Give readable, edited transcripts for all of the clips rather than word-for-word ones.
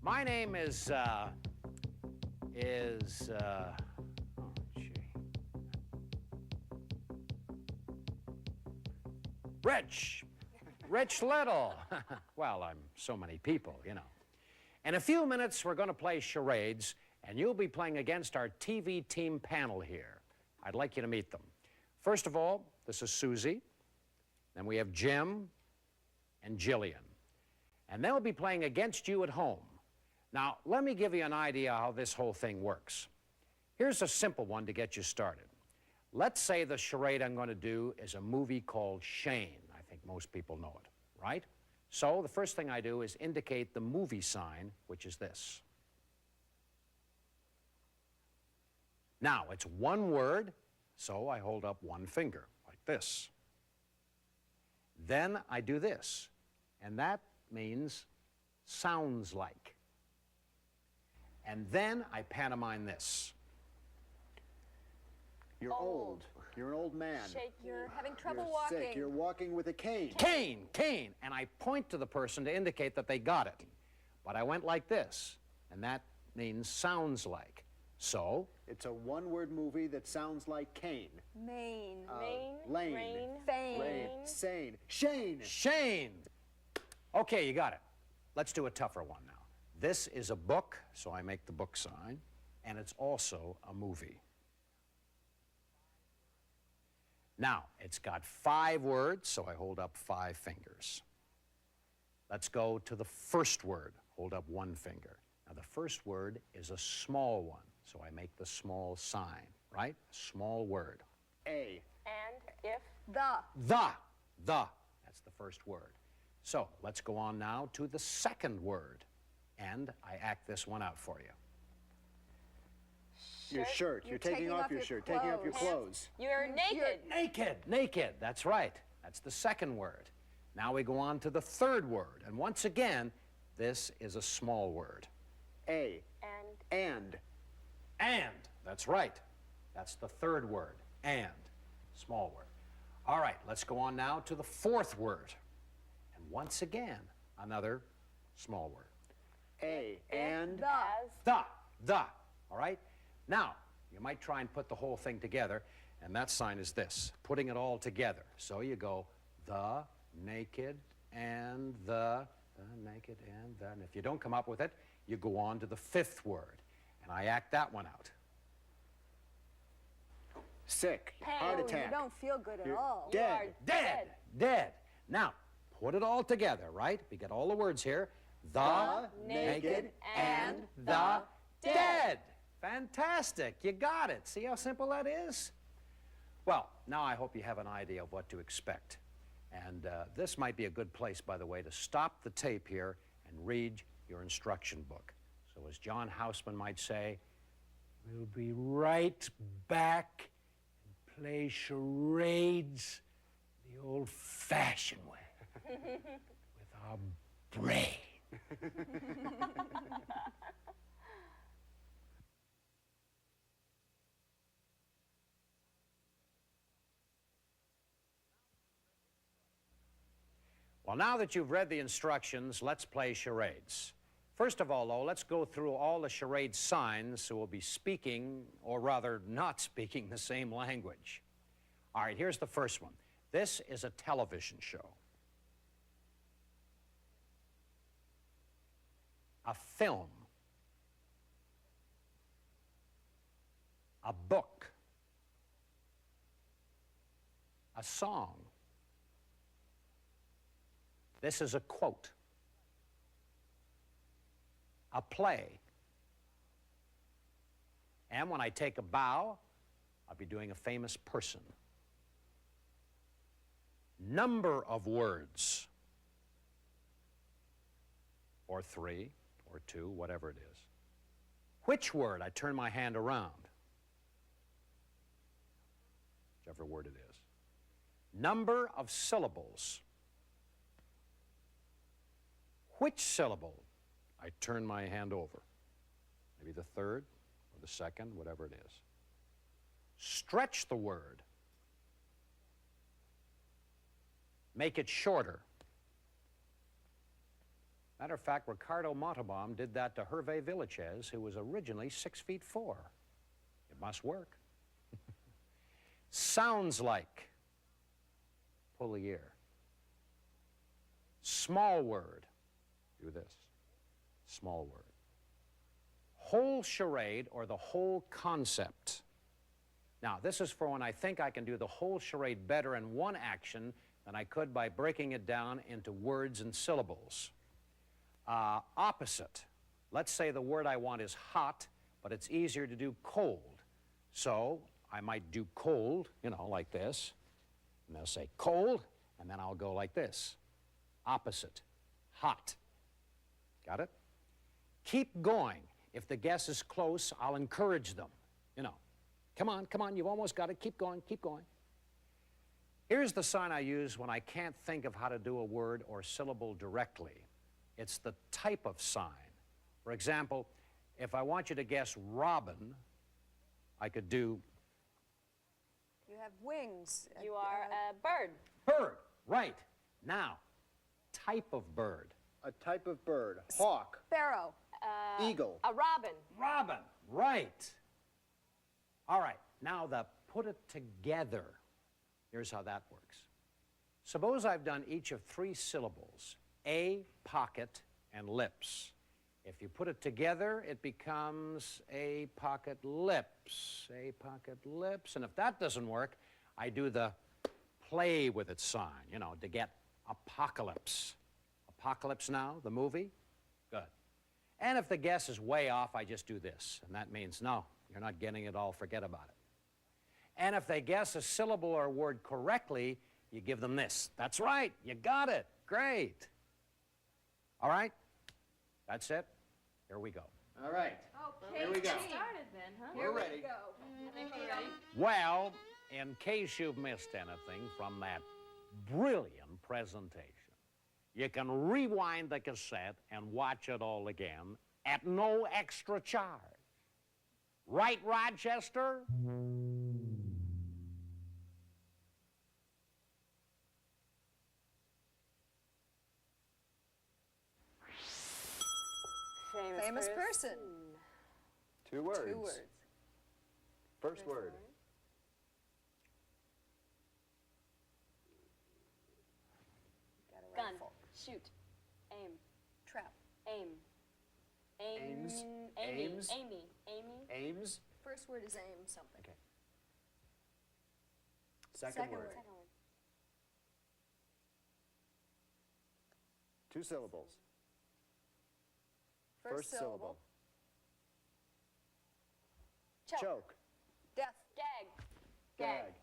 My name is, oh, gee. Rich Little. Well, I'm so many people, you know. In a few minutes, we're going to play charades, and you'll be playing against our TV team panel here. I'd like you to meet them. First of all, this is Susie. Then we have Jim and Jillian. And they'll be playing against you at home. Now, let me give you an idea how this whole thing works. Here's a simple one to get you started. Let's say the charade I'm going to do is a movie called Shane. I think most people know it, right? So the first thing I do is indicate the movie sign, which is this. Now, it's one word, so I hold up one finger, like this. Then I do this, and that means sounds like. And then I pantomime this. You're old. You're an old man. Shake. You're having trouble You're walking. sick. You're walking with a cane. Cane. And I point to the person to indicate that they got it. But I went like this, and that means sounds like. So? It's a one-word movie that sounds like cane. Maine. Lane. Rain. Fame. Rain. Sane. Shane. Shane. Okay, you got it. Let's do a tougher one now. This is a book, so I make the book sign, and it's also a movie. Now, it's got 5 words, so I hold up 5 fingers. Let's go to the first word. Hold up 1 finger. Now, the first word is a small one, so I make the small sign, right? A small word. A. And if. The. That's the first word. So, let's go on now to the second word, and I act this one out for you. Your shirt. You're taking off your shirt. Taking off your clothes. You're naked. Naked. That's right. That's the second word. Now we go on to the third word. And once again, this is a small word. A. And. That's right. That's the third word. And. Small word. All right, let's go on now to the fourth word. And once again, another small word. A. And. The. All right? Now, you might try and put the whole thing together, and that sign is this, putting it all together. So you go the, naked, and the naked, and the. And if you don't come up with it, you go on to the fifth word, and I act that one out. Sick. Heart attack. You don't feel good at all. Dead. Dead. Now, put it all together, right? We get all the words here. The, naked, and the dead. Fantastic. You got it. See how simple that is? Well, now I hope you have an idea of what to expect. And this might be a good place, by the way, to stop the tape here and read your instruction book. So as John Houseman might say, we'll be right back and play charades the old-fashioned way with our brain. Well, now that you've read the instructions, let's play charades. First of all, though, let's go through all the charade signs who will be speaking, or rather not speaking, the same language. All right, here's the first one. This is a television show. A film. A book. A song. This is a quote. A play. And when I take a bow, I'll be doing a famous person. Number of words. Or 3, or 2, whatever it is. Which word? I turn my hand around. Whichever word it is. Number of syllables. Which syllable? I turn my hand over. Maybe the third or the second, whatever it is. Stretch the word. Make it shorter. Matter of fact, Ricardo Montalban did that to Hervé Villachez, who was originally 6'4". It must work. Sounds like. Pull the ear. Small word. Do this. Small word. Whole charade or the whole concept. Now, this is for when I think I can do the whole charade better in one action than I could by breaking it down into words and syllables. Opposite. Let's say the word I want is hot, but it's easier to do cold. So I might do cold, you know, like this. And they'll say cold, and then I'll go like this. Opposite. Hot. Got it? Keep going. If the guess is close, I'll encourage them. You know, come on, you've almost got it. Keep going, keep going. Here's the sign I use when I can't think of how to do a word or syllable directly. It's the type of sign. For example, if I want you to guess robin, I could do... You have wings. You are a bird. Bird, right. Now, type of bird. A type of bird. Hawk. Sparrow. Eagle. A robin. Robin, right. All right, now the put it together. Here's how that works. Suppose I've done each of 3 syllables, a, pocket, and lips. If you put it together, it becomes a pocket lips, a pocket lips. And if that doesn't work, I do the play with it sign, you know, to get apocalypse. Apocalypse Now, the movie? Good. And if the guess is way off, I just do this. And that means, no, you're not getting it all, forget about it. And if they guess a syllable or word correctly, you give them this. That's right, you got it, great. All right, that's it. Here we go. All right. Okay. Here we go. Started then, huh? We're ready. Well, in case you've missed anything from that brilliant presentation, you can rewind the cassette and watch it all again at no extra charge. Right, Rochester? Famous person. 2 words. 2 words. First word. Got a Gun. rifle. Shoot. Aim. Trap. Aim. Aims. Amy. Aims. Amy. Amy. Aims. First word is aim something. Okay. Second Second word. word. Second one. 2 syllables. First syllable. Choke. Choke. Death. Gag. Gag.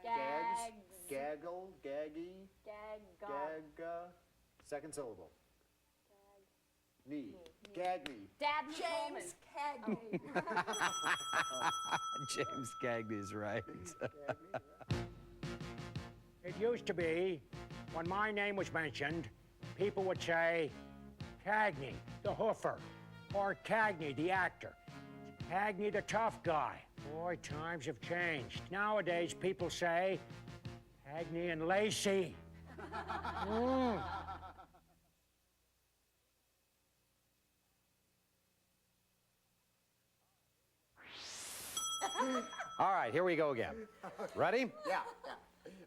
Gags. Gaggle. Gaggy. Gag. Gag. Second syllable. Knee. Gag me. Dabney Coleman. James Cagney. James Cagney's right. It used to be, when my name was mentioned, people would say, Cagney, the hoofer, or Cagney, the actor. Cagney, the tough guy. Boy, times have changed. Nowadays, people say, Cagney and Lacey. All right, here we go again. Ready? Yeah.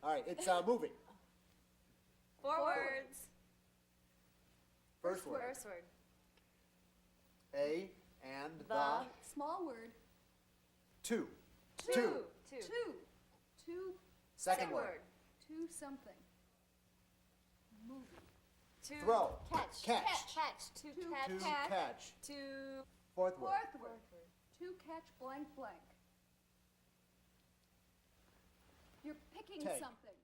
All right, it's moving. 4 words. First word. First word. A and the. Small word. 2. Two. Second word. 2 something. Movie. Throw. Catch. Catch. Catch. To To catch. catch. To. Fourth word. Fourth word. To catch blank blank. You're picking Take. something.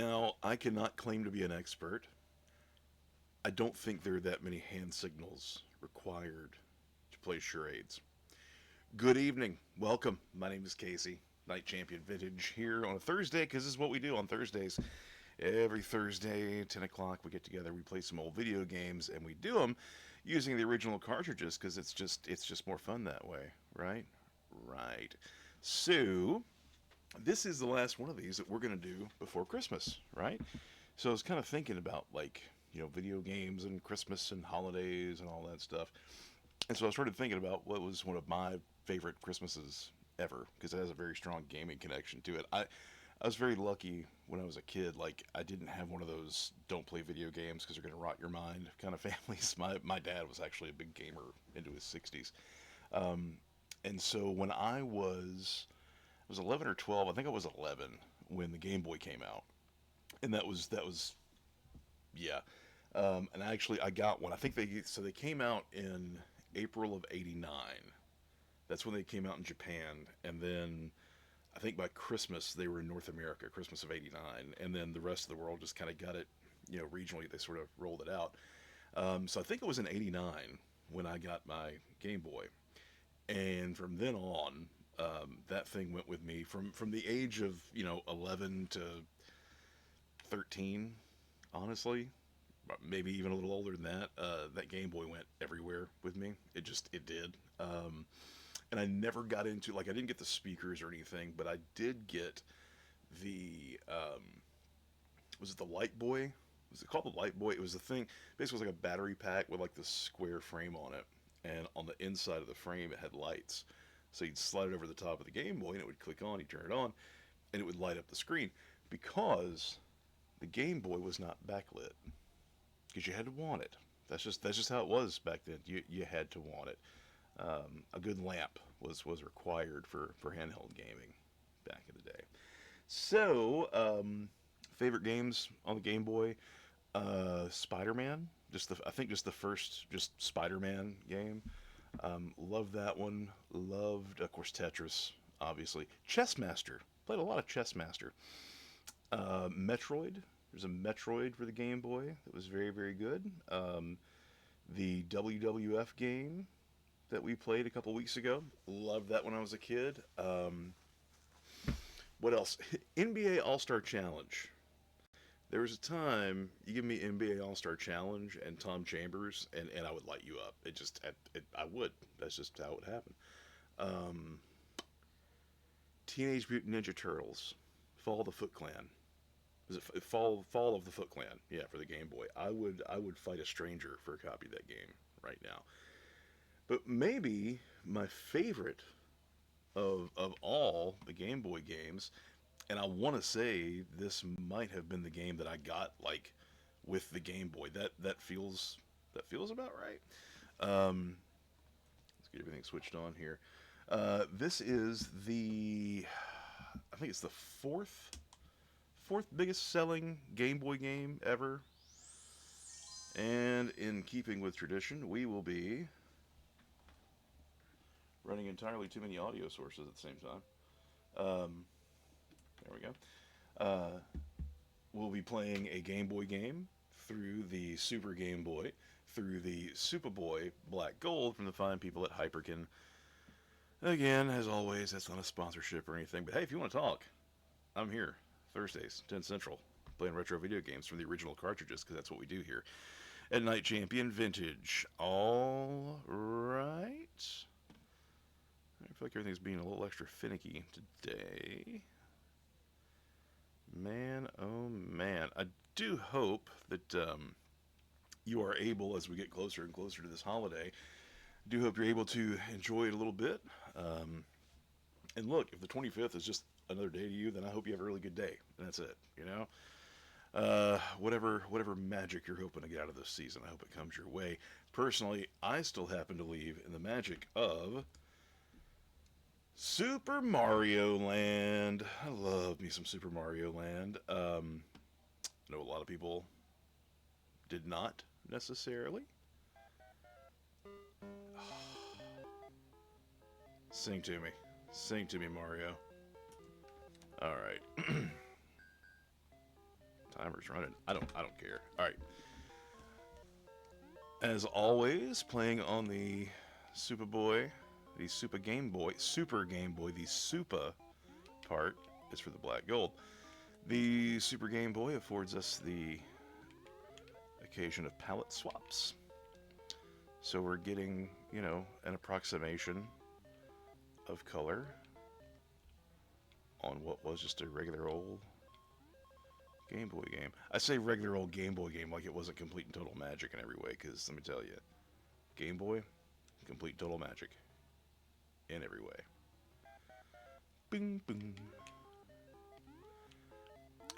Now, I cannot claim to be an expert. I don't think there are that many hand signals required to play charades. Good evening. Welcome. My name is Casey, Night Champion Vintage, here on a Thursday, because this is what we do on Thursdays. Every Thursday, 10 o'clock, we get together, we play some old video games, and we do them using the original cartridges, because it's just more fun that way, right? Right. So, this is the last one of these that we're going to do before Christmas, right? So I was kind of thinking about, like, you know, video games and Christmas and holidays and all that stuff. And so I started thinking about what was one of my favorite Christmases ever, because it has a very strong gaming connection to it. I was very lucky when I was a kid. Like, I didn't have one of those don't play video games because they're going to rot your mind kind of families. My dad was actually a big gamer into his 60s. And so when I was 11 or 12, I think I was 11 when the Game Boy came out. And that was yeah. And I got one. I think they came out in April of '89. That's when they came out in Japan, and then I think by Christmas they were in North America, Christmas of '89, and then the rest of the world just kind of got it, you know, regionally. They sort of rolled it out. So I think it was in '89 when I got my Game Boy, and from then on, that thing went with me from the age of, you know, 11 to 13, honestly. Maybe even a little older than that. That Game Boy went everywhere with me. It did. And I never got into, like, I didn't get the speakers or anything, but I did get the, was it the Light Boy? Was it called the Light Boy? It was a thing, basically it was like a battery pack with like this square frame on it. And on the inside of the frame, it had lights. So you'd slide it over the top of the Game Boy and it would click on, you'd turn it on, and it would light up the screen. Because the Game Boy was not backlit. Because you had to want it. That's just how it was back then. You had to want it. A good lamp was required for handheld gaming back in the day. So, favorite games on the Game Boy, Spider-Man. I think just the first Spider-Man game. Loved that one. Loved, of course, Tetris, obviously. Chess Master. Played a lot of Chess Master. Metroid. There's a Metroid for the Game Boy that was very, very good. The WWF game that we played a couple weeks ago. Loved that when I was a kid. What else? NBA All-Star Challenge. There was a time you give me NBA All-Star Challenge and Tom Chambers, and I would light you up. I would. That's just how it would happen. Teenage Mutant Ninja Turtles. Fall of the Foot Clan. Was it Fall of the Foot Clan? Yeah, for the Game Boy. I would fight a stranger for a copy of that game right now. But maybe my favorite of all the Game Boy games, and I want to say this might have been the game that I got, like, with the Game Boy. That feels about right. Let's get everything switched on here. This is I think it's the fourth biggest selling Game Boy game ever. And in keeping with tradition, we will be running entirely too many audio sources at the same time. There we go. We'll be playing a Game Boy game through the Super Game Boy, through the Superboy Black Gold from the fine people at Hyperkin. Again, as always, that's not a sponsorship or anything, but hey, if you want to talk, I'm here. Thursdays, 10 Central, playing retro video games from the original cartridges, because that's what we do here at Night Champion Vintage. All right. I feel like everything's being a little extra finicky today. Man, oh man. I do hope that you are able, as we get closer and closer to this holiday, do hope you're able to enjoy it a little bit. And look, if the 25th is just another day to you, then I hope you have a really good day. And that's it, you know? Whatever magic you're hoping to get out of this season, I hope it comes your way. Personally, I still happen to believe in the magic of Super Mario Land. I love me some Super Mario Land. I know a lot of people did not necessarily. Sing to me. Sing to me, Mario. Alright. Timer's running. I don't care. All right. As always, playing on the Super Boy, the Super Game Boy. The Super part is for the black gold. The Super Game Boy affords us the occasion of palette swaps. So we're getting, you know, an approximation of color on what was just a regular old Game Boy game. I say regular old Game Boy game like it wasn't complete and total magic in every way, because let me tell you, Game Boy, complete and total magic in every way. Bing, bing.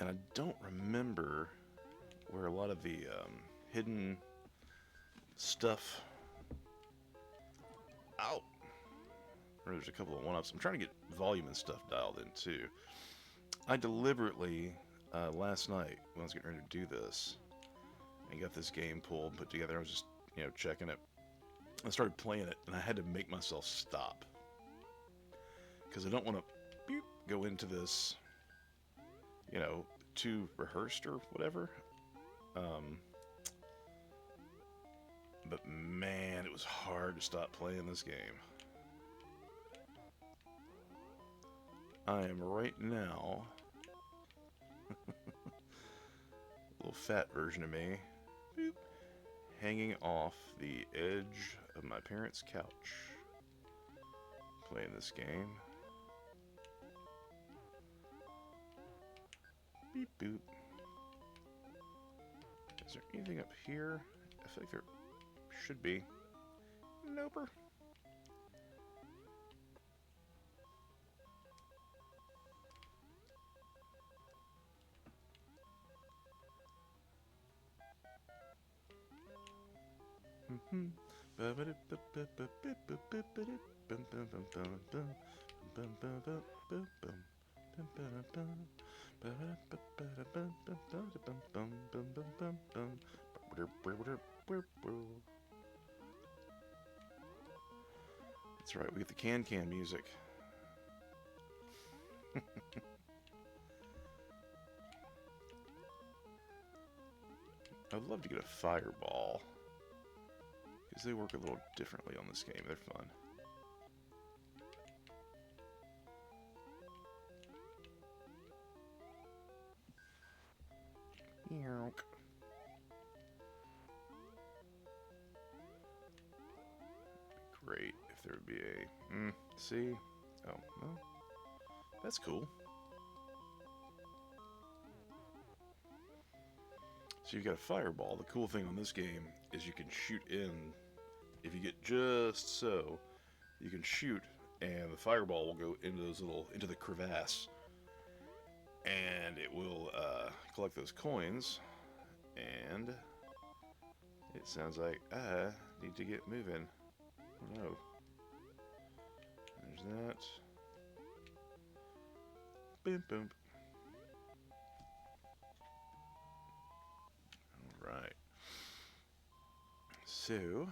And I don't remember where a lot of the hidden stuff. Ow! Or there's a couple of one-ups. I'm trying to get volume and stuff dialed in too. I deliberately last night when I was getting ready to do this and got this game pulled and put together, I was just, you know, checking it. I started playing it and I had to make myself stop because I don't want to go into this, you know, too rehearsed or whatever. But man, it was hard to stop playing this game. I am right now a little fat version of me, boop, hanging off the edge of my parents' couch playing this game. Beep boop. Is there anything up here? I feel like there should be. Noper. That's right, we get the can music. I'd love to get a fireball, because they work a little differently on this game. They're fun. Yonk. Great if there would be a... see? Oh, well, that's cool. So you've got a fireball. The cool thing on this game is you can shoot in. If you get just so, you can shoot, and the fireball will go into those into the crevasse, and it will collect those coins. And it sounds like I need to get moving. Oh no. There's that. Boom, boom. Right. So,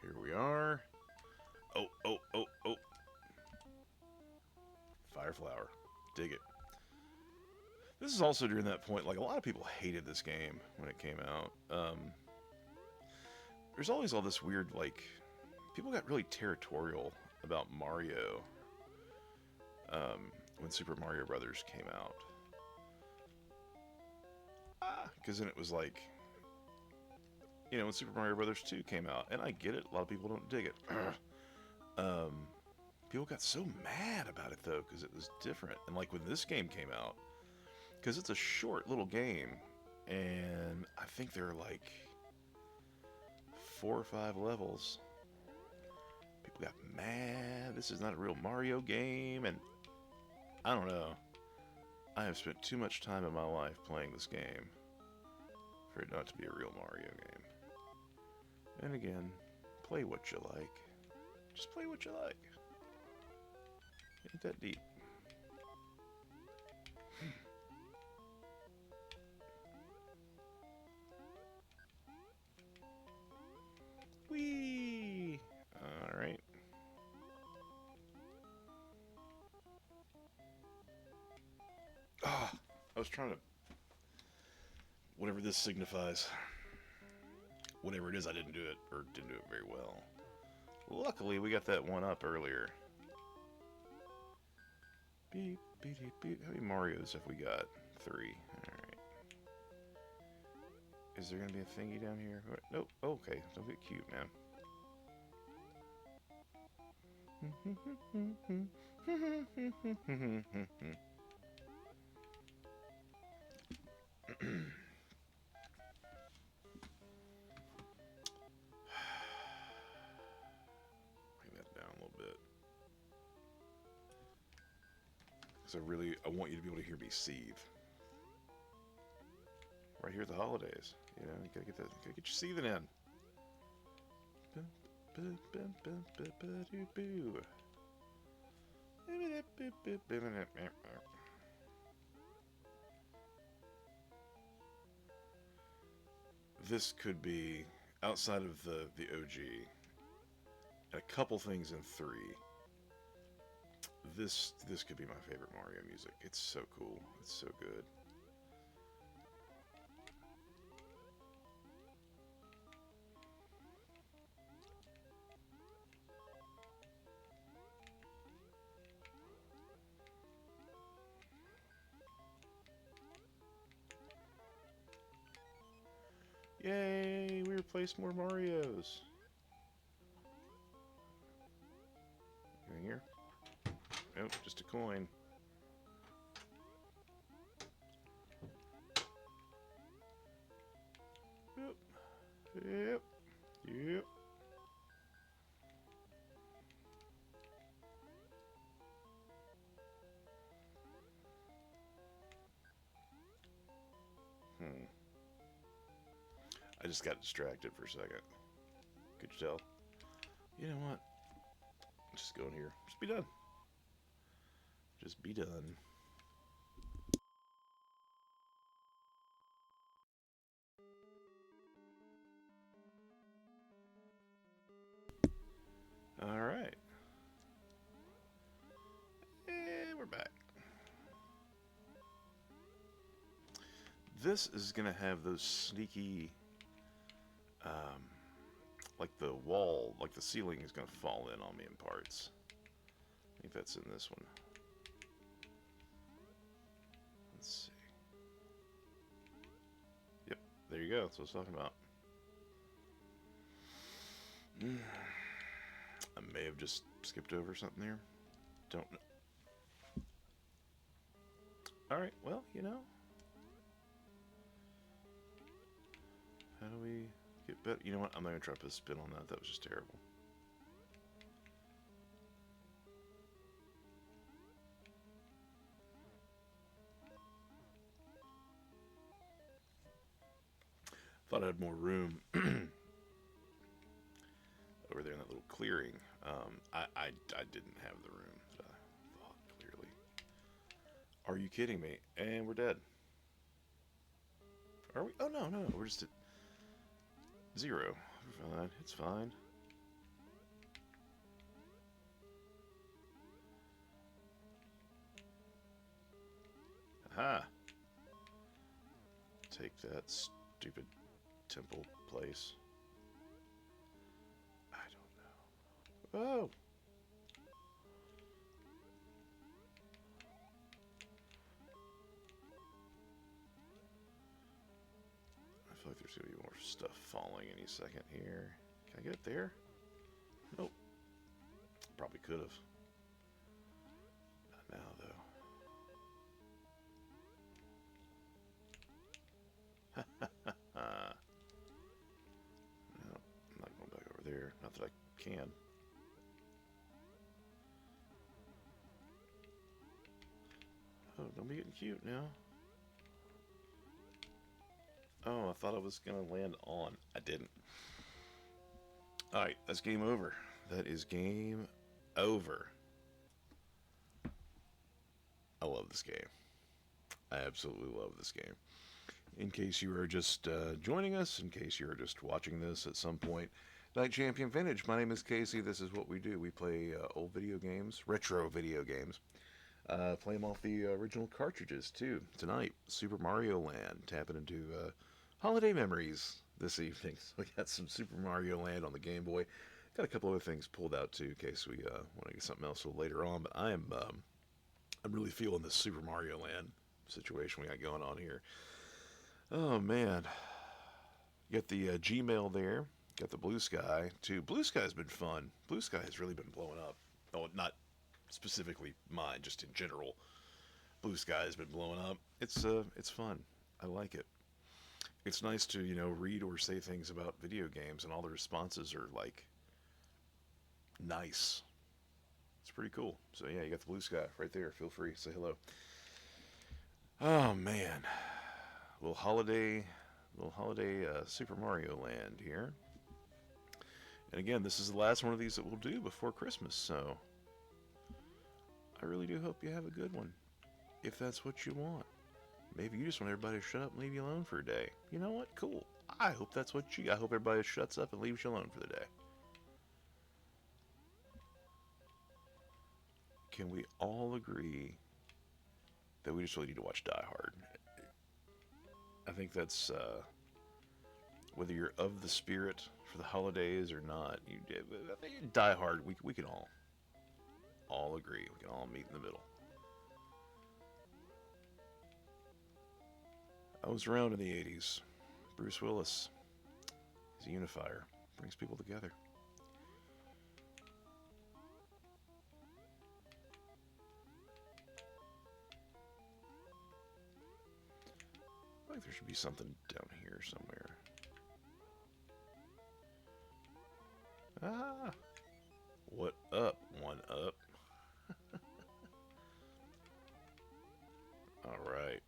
here we are. Oh. Fireflower. Dig it. This is also during that point, like, a lot of people hated this game when it came out. There's always all this weird, like, people got really territorial about Mario when Super Mario Brothers came out. Because then it was like, you know, when Super Mario Brothers 2 came out, and I get it, a lot of people don't dig it. People got so mad about it, though, because it was different. And, like, when this game came out, because it's a short little game, and I think there are, like, 4 or 5 levels. People got mad. This is not a real Mario game, and I don't know. I have spent too much time in my life playing this game for it not to be a real Mario game. And again, play what you like. Just play what you like. Ain't that deep. Whee! Alright. I was trying to Whatever this signifies. Whatever it is, I didn't do it, or didn't do it very well. Luckily, we got that one up earlier. Beep, beep, beep, beep. How many Marios have we got? 3. Alright. Is there going to be a thingy down here? Nope. Okay. Don't get cute, man. Bring that down a little bit. Because I want you to be able to hear me seethe. Right here at the holidays. You know, you gotta get your seething in. This could be, outside of the OG, and a couple things in 3. This could be my favorite Mario music. It's so cool. It's so good. Yay, we replaced more Marios. Anything here? Nope, just a coin. Yep. Yep. I just got distracted for a second. Could you tell? You know what? Just go in here. Just be done. Just be done. All right. And we're back. This is going to have those sneaky, like the wall, like the ceiling is going to fall in on me in parts. I think that's in this one. Let's see. Yep, there you go. That's what I was talking about. I may have just skipped over something there. Don't know. Alright, well, you know. How do we get better? You know what? I'm not going to try to put a spin on that. That was just terrible. Thought I had more room over there in that little clearing. I didn't have the room that I thought, clearly. Are you kidding me? And we're dead. Are we? Oh, no, we're just at 0. We're fine. It's fine. Aha! Take that stupid temple place. I don't know. Oh! I feel like there's going to be more stuff falling any second here. Can I get it there? Nope. Probably could have. Not now, though. No, I'm not going back over there. Not that I can. Oh, don't be getting cute now. Oh, I thought I was going to land on. I didn't. Alright, that's game over. That is game over. I love this game. I absolutely love this game. In case you are just joining us, in case you are just watching this at some point, Night Champion Vintage. My name is Casey. This is what we do. We play old video games, retro video games. Play them off the original cartridges, too. Tonight, Super Mario Land. Tapping into holiday memories this evening. So we got some Super Mario Land on the Game Boy. Got a couple other things pulled out too, in case we want to get something else a little later on. But I'm really feeling this Super Mario Land situation we got going on here. Oh man, got the Gmail there. Got the Blue Sky too. Blue Sky's been fun. Blue Sky has really been blowing up. Oh, not specifically mine, just in general. Blue Sky has been blowing up. It's fun. I like it. It's nice to, read or say things about video games, and all the responses are like nice. It's pretty cool. So yeah, you got the Blue Sky right there. Feel free, say hello. Oh man, little holiday Super Mario Land here. And again, this is the last one of these that we'll do before Christmas, so I really do hope you have a good one, if that's what you want. Maybe you just want everybody to shut up and leave you alone for a day. You know what? Cool. I hope that's what I hope everybody shuts up and leaves you alone for the day. Can we all agree that we just really need to watch Die Hard? I think that's, whether you're of the spirit for the holidays or not, I think Die Hard, we can all agree. We can all meet in the middle. I was around in the 80s. Bruce Willis. He's a unifier. Brings people together. I think there should be something down here somewhere. Ah! What up, one up? Alright.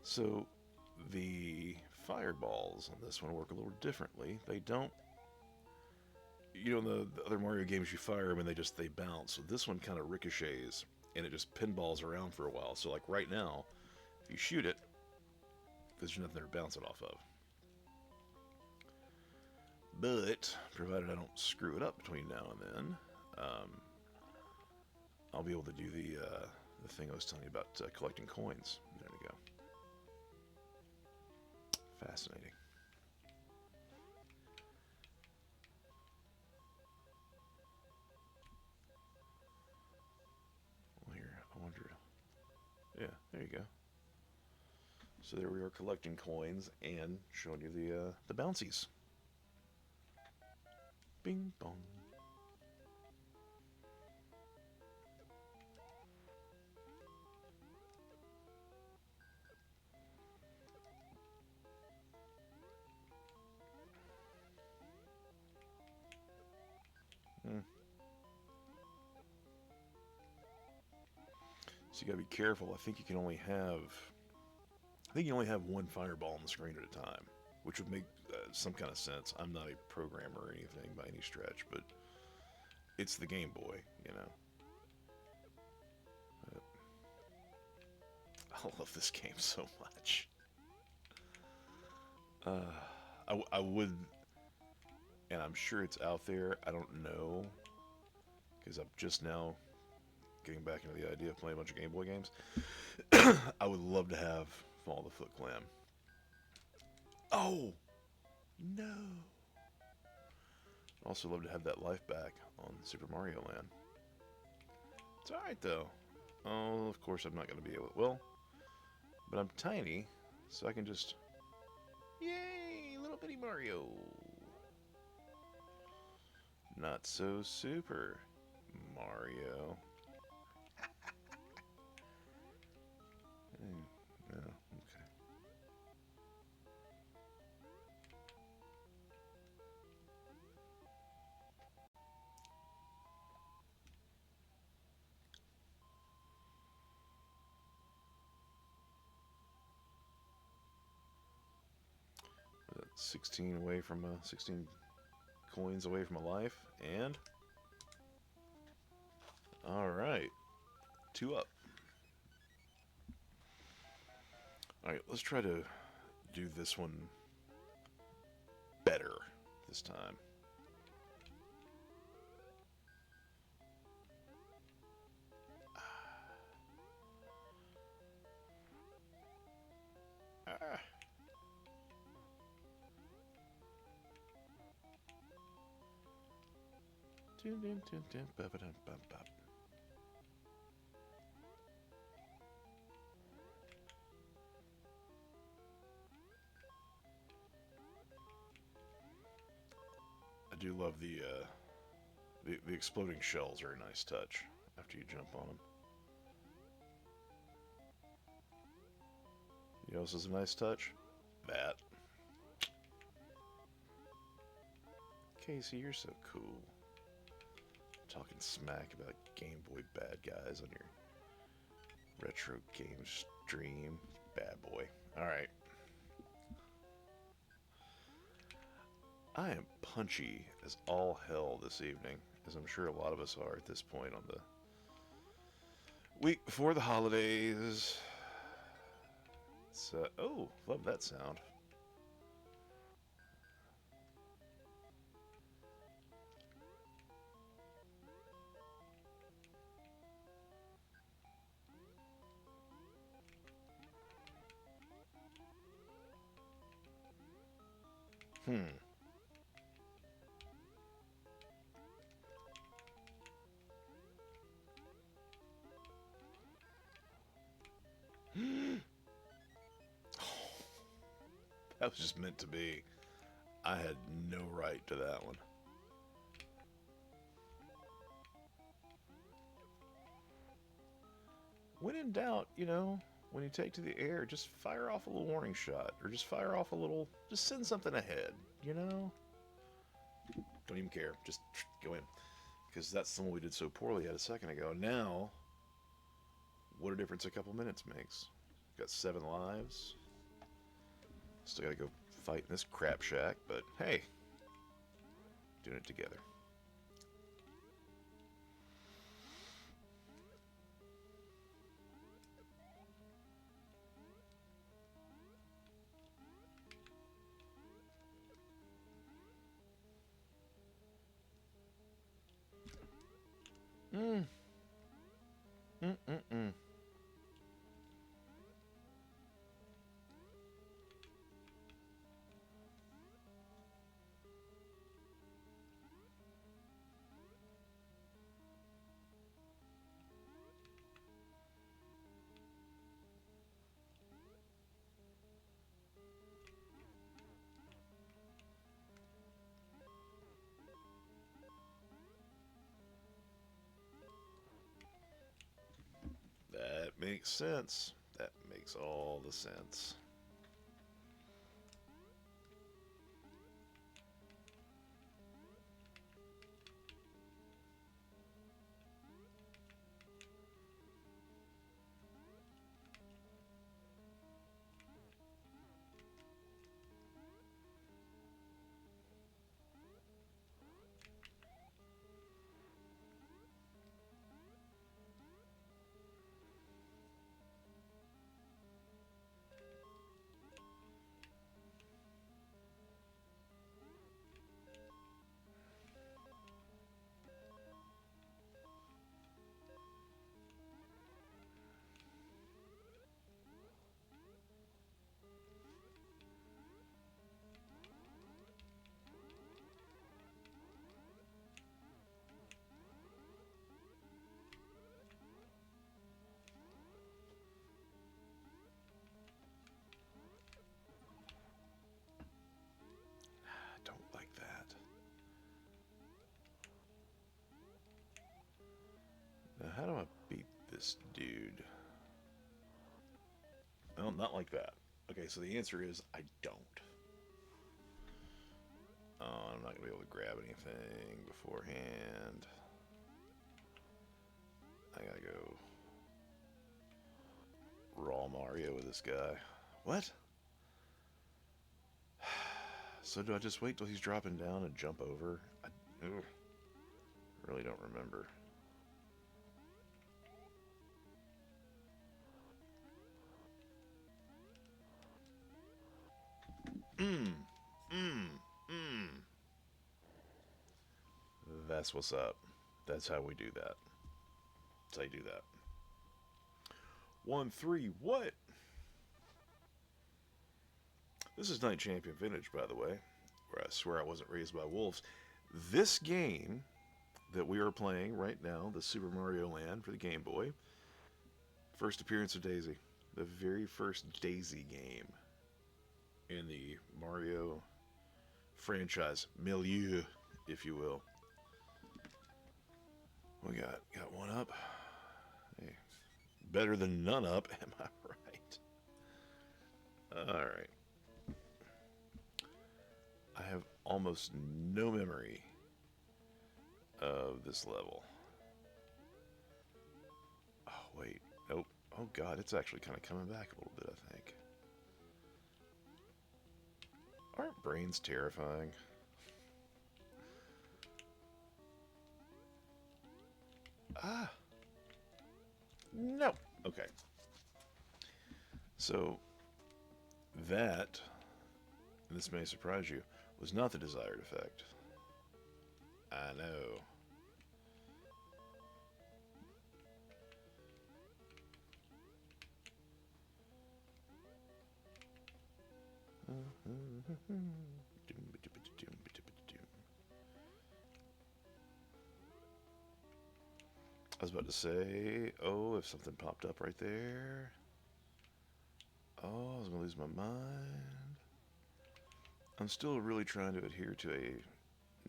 So, the fireballs on this one work a little differently. They don't... in the other Mario games you fire them and they bounce. So this one kind of ricochets and it just pinballs around for a while. So like right now, if you shoot it, there's nothing there to bounce it off of. But, provided I don't screw it up between now and then, I'll be able to do the thing I was telling you about collecting coins. There we go. Fascinating. Well, here, I wonder... Yeah, there you go. So there we are collecting coins and showing you the bouncies. Bing bong. So you gotta be careful. I think you can only have one fireball on the screen at a time, which would make some kind of sense. I'm not a programmer or anything by any stretch, but it's the Game Boy, I love this game so much. I would, and I'm sure it's out there. I don't know, because I'm just now getting back into the idea of playing a bunch of Game Boy games. I would love to have Fall of the Foot Clan. Oh! No! I'd also love to have that life back on Super Mario Land. It's alright though. Oh, of course I'm not going to be able to. Well, but I'm tiny, so I can just... Yay! Little bitty Mario! Not so super Mario. No, okay. That's 16 away from 16 coins away from a life, and all right, 2 up. All right, let's try to do this one better this time. I do love the exploding shells are a nice touch after you jump on them. You know, this is a nice touch. That. Casey, you're so cool. Talking smack about Game Boy bad guys on your retro game stream. Bad boy. Alright. I am punchy as all hell this evening, as I'm sure a lot of us are at this point on the week before the holidays. It's, oh, love that sound. That was just meant to be. I had no right to that one. When in doubt, you know, when you take to the air, just fire off a little warning shot, or just fire off a little, just send something ahead, you know? Don't even care, just go in. Because that's the one we did so poorly at a second ago. Now, what a difference a couple minutes makes. Got 7 lives. Still gotta go fight in this crap shack, but hey, doing it together. That makes sense. That makes all the sense. Don't like that. Now, how do I beat this dude? Well, not like that. Okay, so the answer is I don't. Oh, I'm not going to be able to grab anything beforehand. I gotta go raw Mario with this guy. What? So do I just wait till he's dropping down and jump over? I really don't remember. That's what's up. That's how we do that. That's how you do that. 1-3, what? This is Night Champion Vintage, by the way, where I swear I wasn't raised by wolves. This game, that we are playing right now, the Super Mario Land for the Game Boy. First appearance of Daisy. The very first Daisy game in the Mario franchise milieu, if you will. We got one up. Hey, better than none up, am I right? All right. I have almost no memory of this level. Oh, wait. Nope. Oh, God, it's actually kind of coming back a little bit, I think. Aren't brains terrifying? Ah. No. Okay. So, that, and this may surprise you, was not the desired effect. I know. I was about to say, oh, if something popped up right there. Oh, I was going to lose my mind. I'm still really trying to adhere to a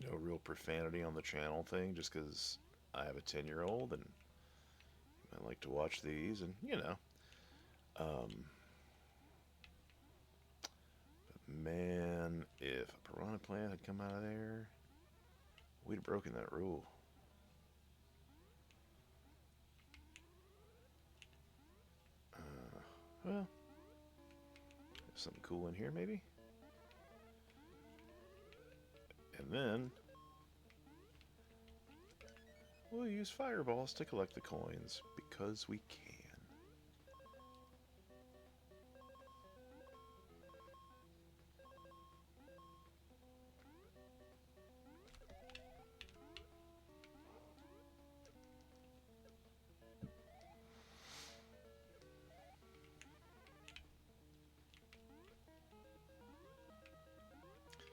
no real profanity on the channel thing, just because I have a 10-year-old and I like to watch these, and you know. But man, if a piranha plant had come out of there, we'd have broken that rule. Well, there's something cool in here, maybe? And then we'll use fireballs to collect the coins, because we can.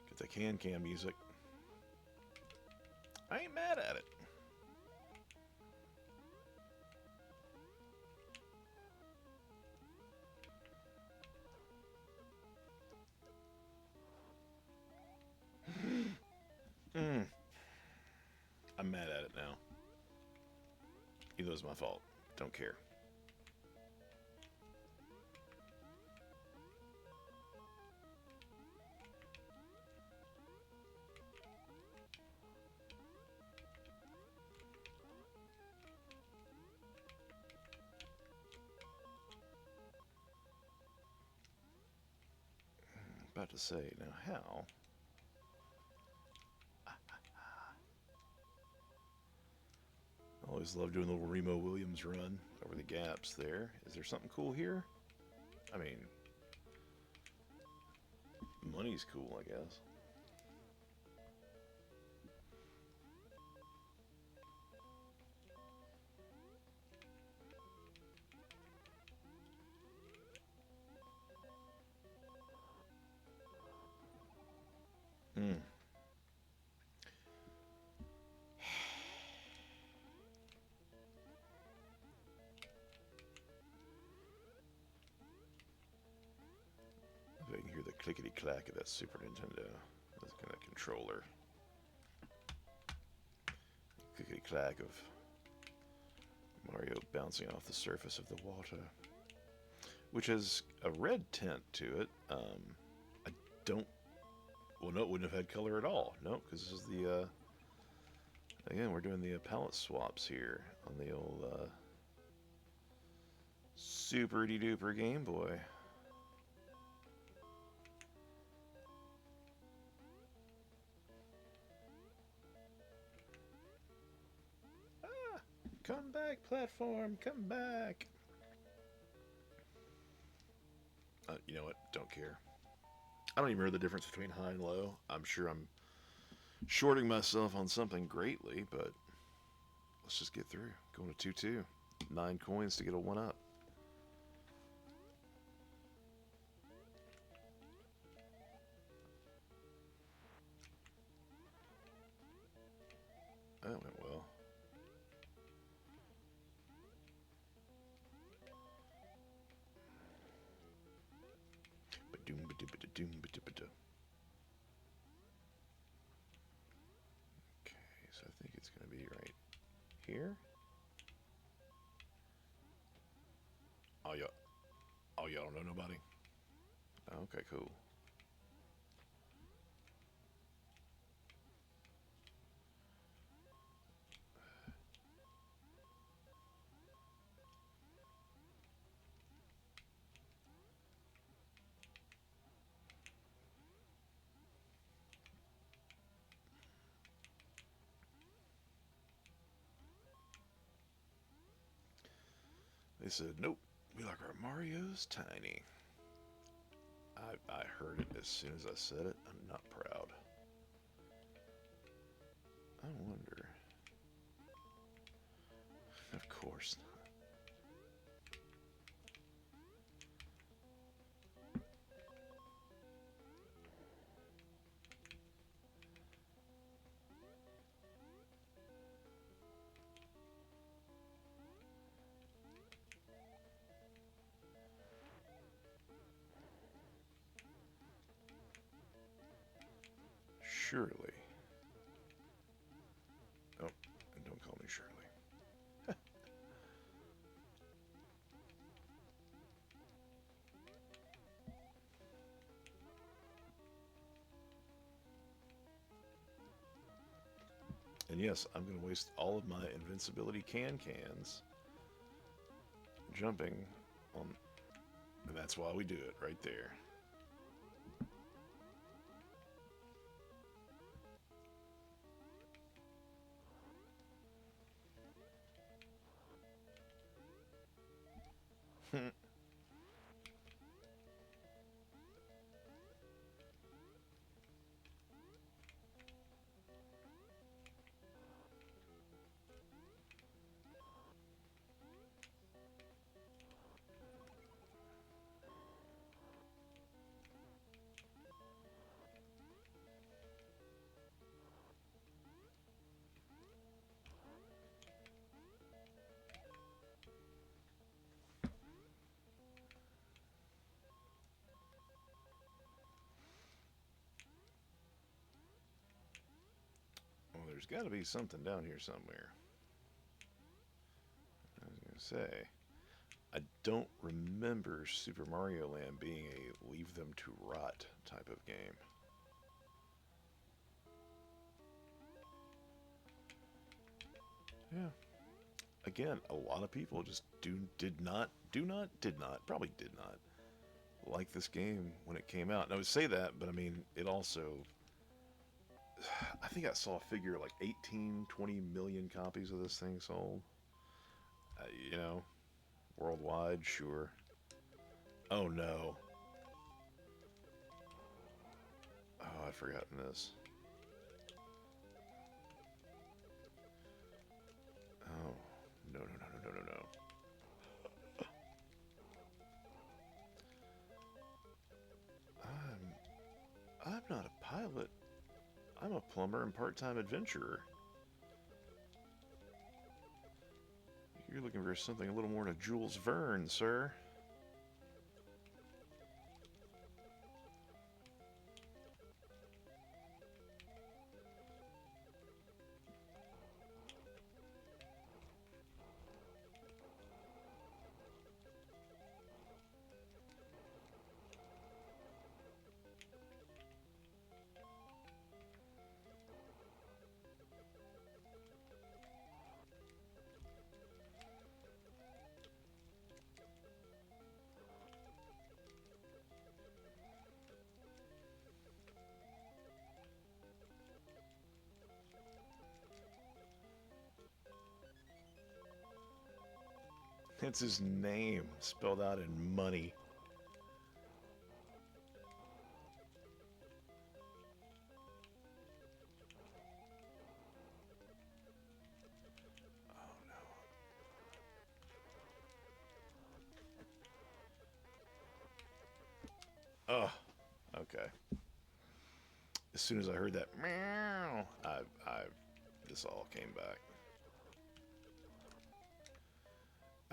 Get the can music. I ain't mad at it. I'm mad at it now. Even though it's my fault. Don't care. About to say, now how? I always love doing the little Remo Williams run over the gaps there. Is there something cool here? I mean, money's cool, I guess. If I can hear the clickety-clack of that Super Nintendo. That's kind of controller. Clickety-clack of Mario bouncing off the surface of the water. Which has a red tint to it. I don't... Well, no, it wouldn't have had color at all. No, because this is the... Again, we're doing the palette swaps here on the old super-de-duper Game Boy. Ah! Come back, platform! Come back! You know what? Don't care. I don't even remember the difference between high and low. I'm sure I'm shorting myself on something greatly, but let's just get through. Going to 2-2. 9 coins to get a 1-up. That went well. here. Oh, y'all don't know nobody? Okay, cool. They said, nope, we like our Marios tiny. I heard it as soon as I said it. I'm not proud. I wonder. Of course not. Surely. Oh, and don't call me Shirley. And yes, I'm going to waste all of my invincibility cans jumping on, and that's why we do it right there. Well, there's got to be something down here somewhere. I was going to say, I don't remember Super Mario Land being a leave them to rot type of game. Yeah. Again, a lot of people just did not like this game when it came out. And I would say that, but I mean, it also, I think I saw a figure like 18, 20 million copies of this thing sold. You know, worldwide, sure. Oh no. Oh, I've forgotten this. Oh, no. I'm not a pilot. I'm a plumber and part-time adventurer. You're looking for something a little more than a Jules Verne, sir. It's his name spelled out in money. Oh no. Oh, okay. As soon as I heard that meow, this all came back.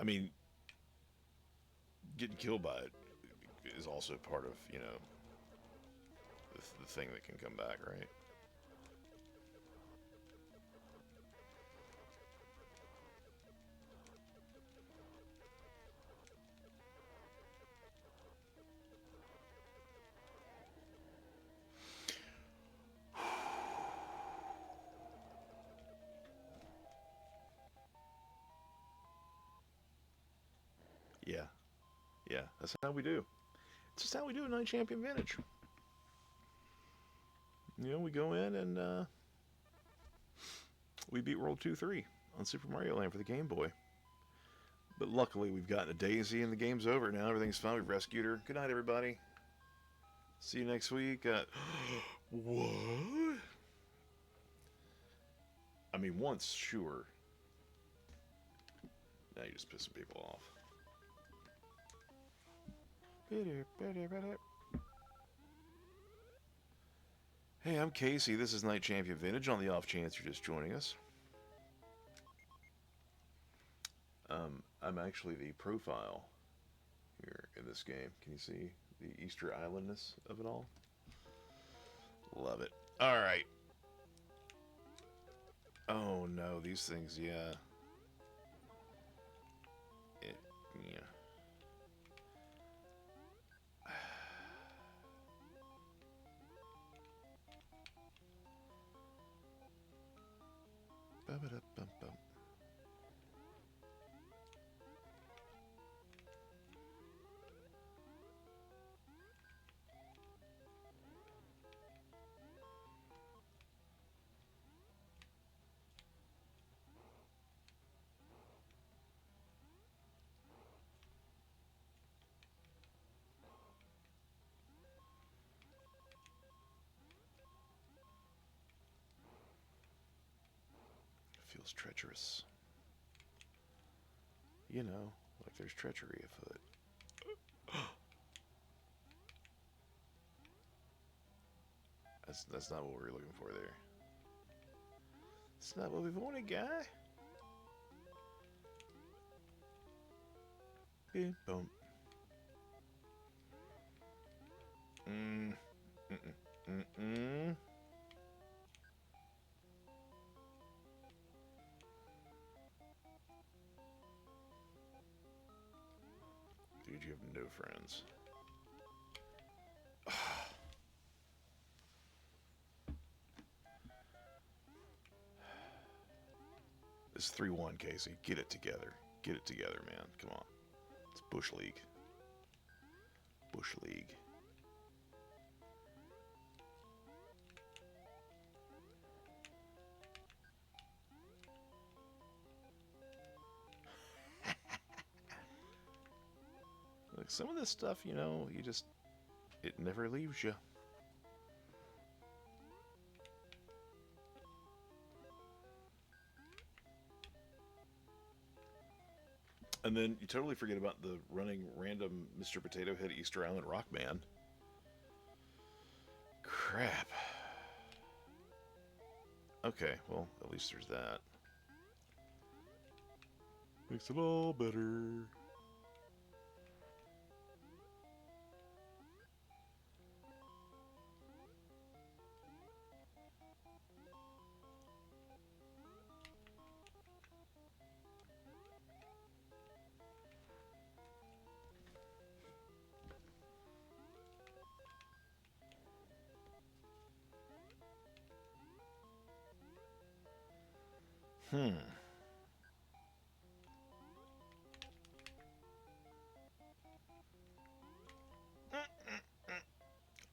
I mean, getting killed by it is also part of, you know, the thing that can come back, right? Yeah, that's how we do. It's just how we do at Night Champion Vintage. You know, we go in and we beat World 2-3 on Super Mario Land for the Game Boy. But luckily, we've gotten a Daisy and the game's over. Now everything's fine. We've rescued her. Good night, everybody. See you next week. What? I mean, once, sure. Now you're just pissing people off. Hey, I'm Casey. This is Night Champion Vintage on the off chance you're just joining us. I'm actually the profile here in this game. Can you see the Easter Islandness of it all? Love it. All right. Oh no, these things, yeah. Yeah. Ba-ba-da-bum-bum. Feels treacherous. You know, like there's treachery afoot. That's not what we were looking for there. It's not what we wanted, guy. Boom, boom. Dude, you have no friends. It's 3-1, Casey. Get it together. Get it together, man. Come on. It's Bush League. Bush League. Like some of this stuff, you know, it never leaves you. And then you totally forget about the running random Mr. Potato Head Easter Island Rock Man. Crap. Okay, well, at least there's that. Makes it all better.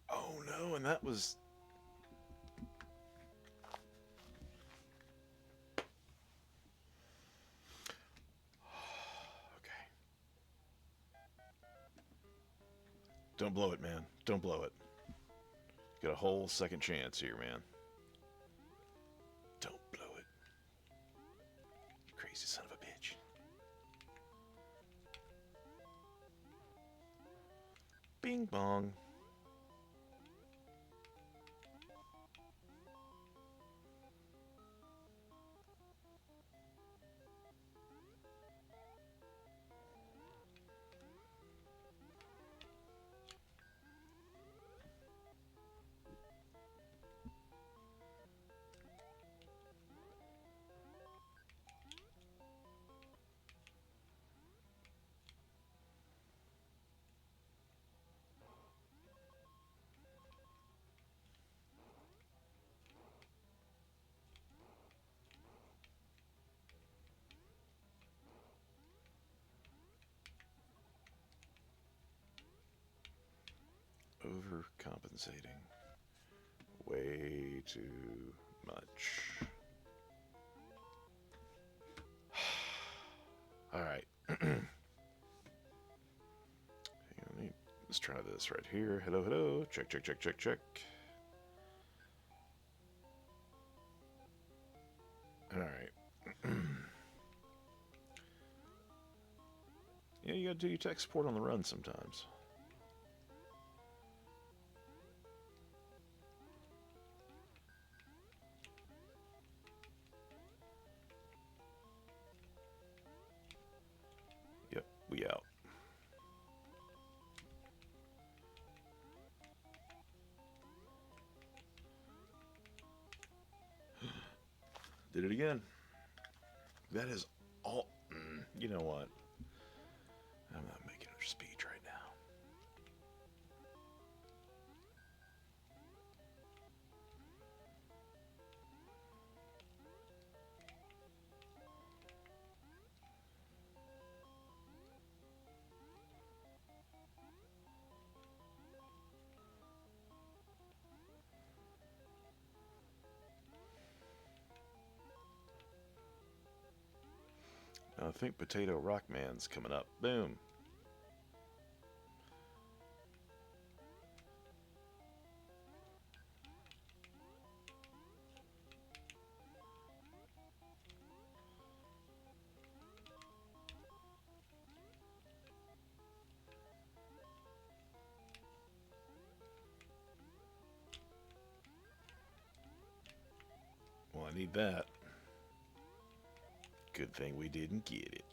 Oh no, and that was... Okay. Don't blow it, man. Don't blow it. Got a whole second chance here, man. Don't blow it. You crazy son of a bitch. Bing bong. Overcompensating. Way too much. All right. Let's try this right here. Hello, hello. Check, check, check, check, check. All right. Yeah, you gotta do your tech support on the run sometimes. Yep, we out. Did it again. That is all. You know what? I'm not making a speech right now. I think Potato Rockman's coming up. Boom. Well, I need that. Good thing we didn't get it.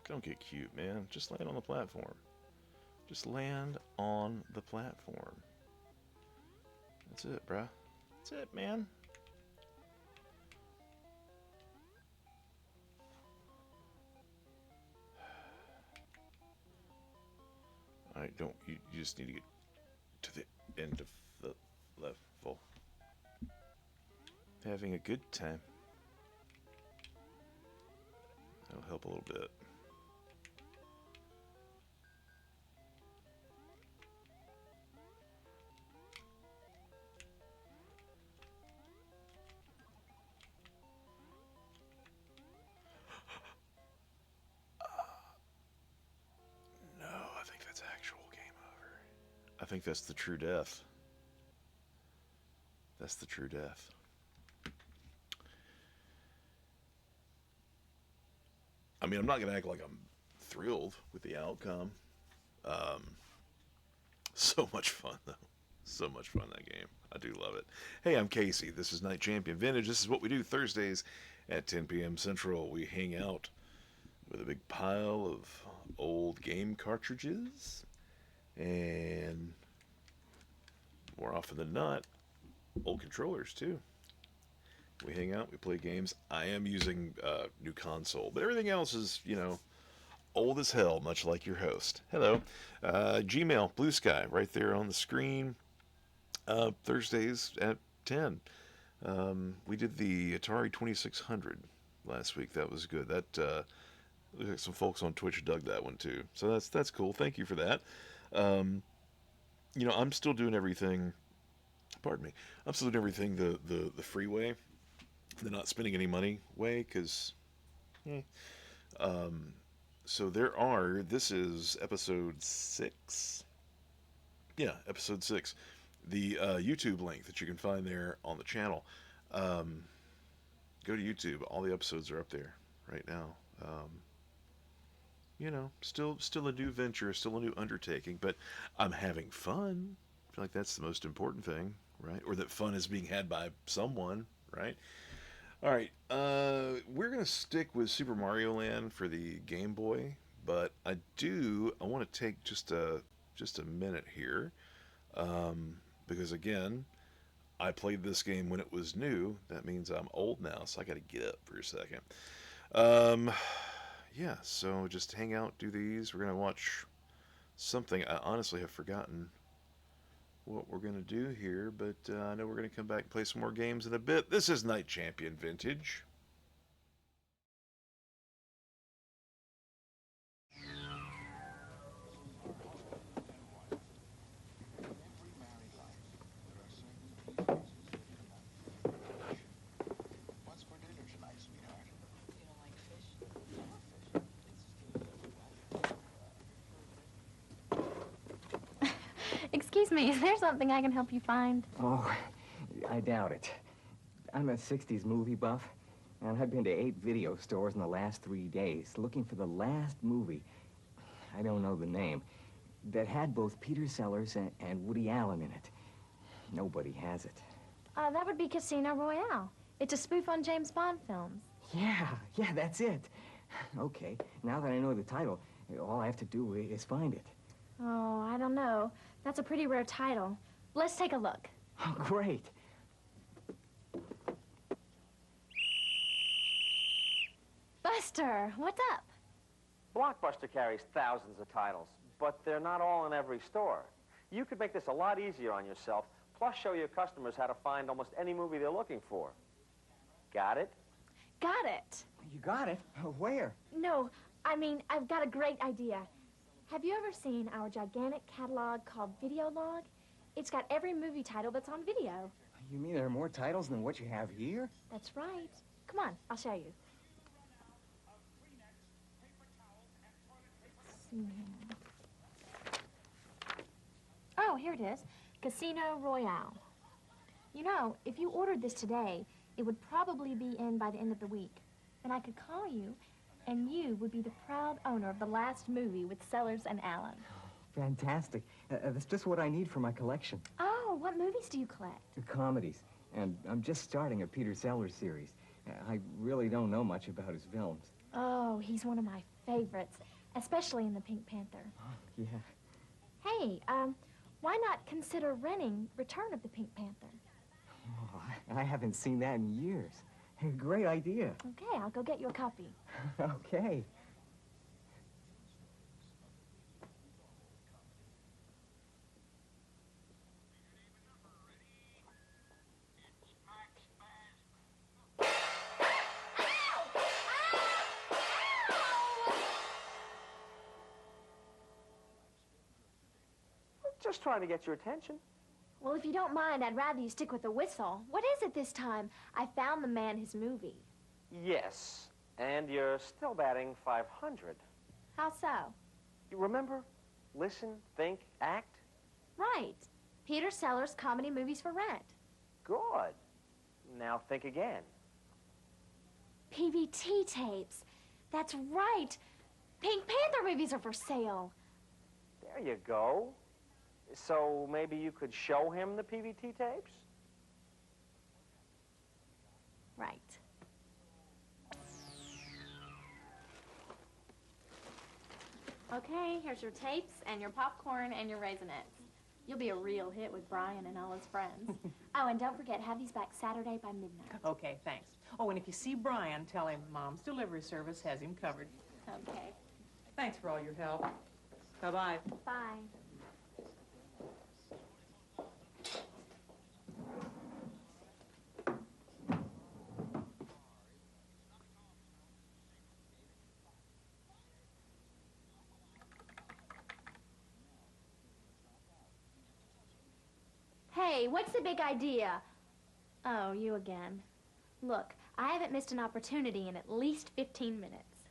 Don't get cute, man. Just land on the platform. Just land on the platform. That's it, bruh. That's it, man. You just need to get to the end of the level. Having a good time. That'll help a little bit. No, I think that's actual game over. I think that's the true death. That's the true death. I mean, I'm not going to act like I'm thrilled with the outcome. So much fun, though. So much fun, that game. I do love it. Hey, I'm Casey. This is Night Champion Vintage. This is what we do Thursdays at 10 p.m. Central. We hang out with a big pile of old game cartridges. And more often than not, old controllers, too. We hang out, we play games. I am using new console, but everything else is, you know, old as hell, much like your host. Hello. Gmail, Blue Sky, right there on the screen. Thursdays at 10. We did the Atari 2600 last week. That was good. That looks like some folks on Twitch dug that one too. So that's cool. Thank you for that. You know, I'm still doing everything. Pardon me. I'm still doing everything the free way, the not spending any money way, because. So this is episode 6. Yeah, episode 6. The YouTube link that you can find there on the channel. Go to YouTube. All the episodes are up there right now. You know, still a new venture, still a new undertaking, but I'm having fun. I feel like that's the most important thing, right? Or that fun is being had by someone, right? All right, we're going to stick with Super Mario Land for the Game Boy, but I want to take just a minute here, because again, I played this game when it was new. That means I'm old now, so I got to get up for a second. Yeah, so just hang out, do these. We're going to watch something. I honestly have forgotten what we're going to do here, but I know we're going to come back and play some more games in a bit. This is Night Champion Vintage. Excuse me, is there something I can help you find? Oh, I doubt it. I'm a 60s movie buff, and I've been to 8 video stores in the last 3 days looking for the last movie, I don't know the name, that had both Peter Sellers and Woody Allen in it. Nobody has it. That would be Casino Royale. It's a spoof on James Bond films. Yeah, that's it. Okay, now that I know the title, all I have to do is find it. Oh, I don't know. That's a pretty rare title. Let's take a look. Oh, great. Buster, what's up? Blockbuster carries thousands of titles, but they're not all in every store. You could make this a lot easier on yourself, plus show your customers how to find almost any movie they're looking for. Got it? Got it. You got it? Where? No, I mean, I've got a great idea. Have you ever seen our gigantic catalog called Video Log? It's got every movie title that's on video. You mean there are more titles than what you have here? That's right. Come on, I'll show you. Oh, here it is. Casino Royale. You know, if you ordered this today, it would probably be in by the end of the week. And I could call you, and you would be the proud owner of the last movie with Sellers and Allen. Fantastic. That's just what I need for my collection. Oh, what movies do you collect? The comedies. And I'm just starting a Peter Sellers series. I really don't know much about his films. Oh, he's one of my favorites, especially in the Pink Panther. Yeah. Hey, why not consider renting Return of the Pink Panther? Oh, I haven't seen that in years. Great idea. Okay, I'll go get you a copy. Okay. Just trying to get your attention. Well, if you don't mind, I'd rather you stick with the whistle. What is it this time? I found the man his movie. Yes, and you're still batting 500. How so? You remember? Listen, think, act? Right. Peter Sellers comedy movies for rent. Good. Now think again. PVT tapes. That's right. Pink Panther movies are for sale. There you go. So maybe you could show him the PVT tapes? Right. Okay, here's your tapes and your popcorn and your Raisinets. You'll be a real hit with Brian and all his friends. Oh, and don't forget, have these back Saturday by midnight. Okay, thanks. Oh, and if you see Brian, tell him Mom's delivery service has him covered. Okay. Thanks for all your help. Bye-bye. Bye. Hey, what's the big idea? Oh, you again. Look, I haven't missed an opportunity in at least 15 minutes.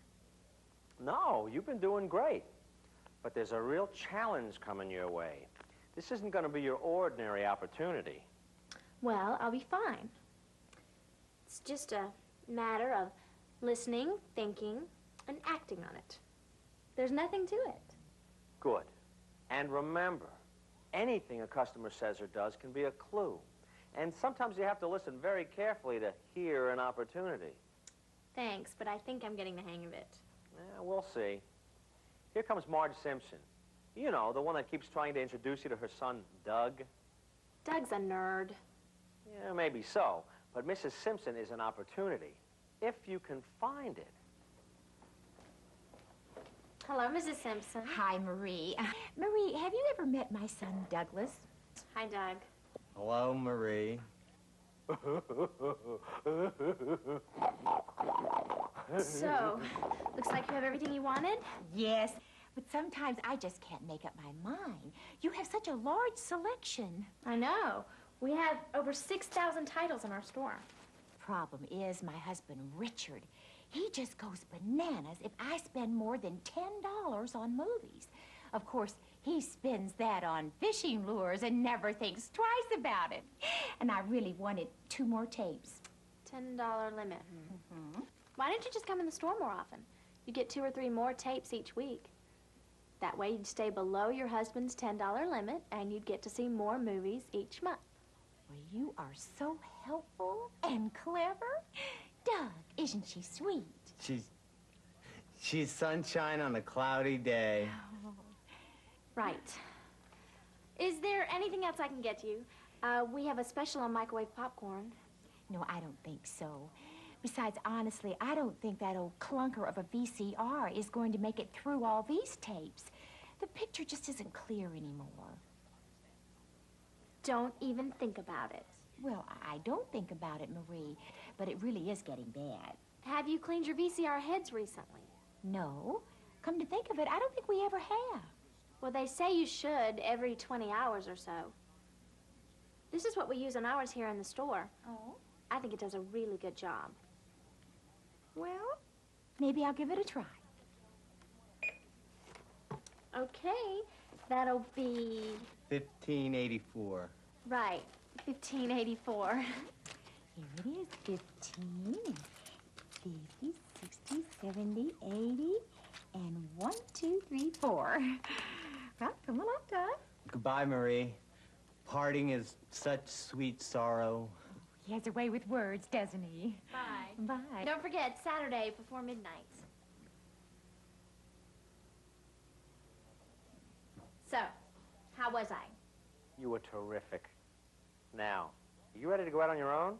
No, you've been doing great. But there's a real challenge coming your way. This isn't going to be your ordinary opportunity. Well, I'll be fine. It's just a matter of listening, thinking, and acting on it. There's nothing to it. Good. And remember, anything a customer says or does can be a clue. And sometimes you have to listen very carefully to hear an opportunity. Thanks, but I think I'm getting the hang of it. Yeah, we'll see. Here comes Marge Simpson. You know, the one that keeps trying to introduce you to her son, Doug. Doug's a nerd. Yeah, maybe so. But Mrs. Simpson is an opportunity, if you can find it. Hello, Mrs. Simpson. Hi, Marie. Marie, have you ever met my son, Douglas? Hi, Doug. Hello, Marie. So, looks like you have everything you wanted? Yes, but sometimes I just can't make up my mind. You have such a large selection. I know. We have over 6,000 titles in our store. Problem is, my husband, Richard, he just goes bananas if I spend more than $10 on movies. Of course, he spends that on fishing lures and never thinks twice about it. And I really wanted 2 more tapes. $10 limit. Why don't you just come in the store more often? You get 2 or 3 more tapes each week. That way you'd stay below your husband's $10 limit and you'd get to see more movies each month. Well, you are so helpful and clever. Doug, isn't she sweet? She's sunshine on a cloudy day. Right. Is there anything else I can get you? We have a special on microwave popcorn. No, I don't think so. Besides, honestly, I don't think that old clunker of a VCR is going to make it through all these tapes. The picture just isn't clear anymore. Don't even think about it. Well, I don't think about it, Marie, but it really is getting bad. Have you cleaned your VCR heads recently? No. Come to think of it, I don't think we ever have. Well, they say you should every 20 hours or so. This is what we use on ours here in the store. Oh? I think it does a really good job. Well, maybe I'll give it a try. Okay, that'll be... $15.84. Right, $15.84. Here it is, 15, 50, 60, 70, 80, and 1, 2, 3, 4. Well, come along, Doug. Goodbye, Marie. Parting is such sweet sorrow. He has a way with words, doesn't he? Bye. Bye. Don't forget, Saturday before midnight. So, how was I? You were terrific. Now, are you ready to go out on your own?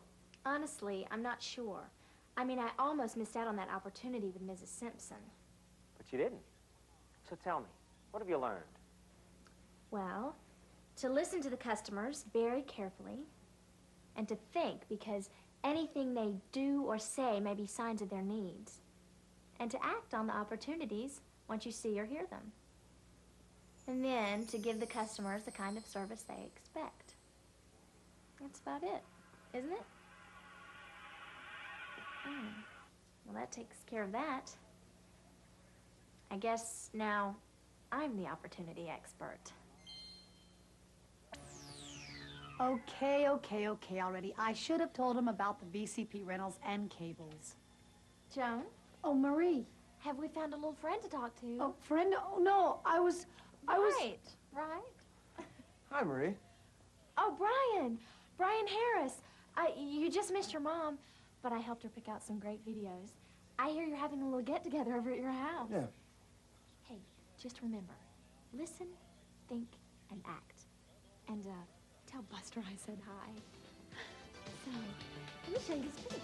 Honestly, I'm not sure. I mean, I almost missed out on that opportunity with Mrs. Simpson. But you didn't. So tell me, what have you learned? Well, to listen to the customers very carefully, and to think, because anything they do or say may be signs of their needs, and to act on the opportunities once you see or hear them. And then to give the customers the kind of service they expect. That's about it, isn't it? Well, that takes care of that. I guess now I'm the opportunity expert. Okay already. I should have told him about the VCP rentals and cables. Joan, Oh, Marie. have we found a little friend to talk to? Oh, friend? Oh, no. I was... Right. Hi, Marie. Oh, Brian Harris. You just missed your mom, but I helped her pick out some great videos. I hear you're having a little get-together over at your house. Yeah. Hey, just remember, listen, think, and act. And, tell Buster I said hi. So, let me show you his videos.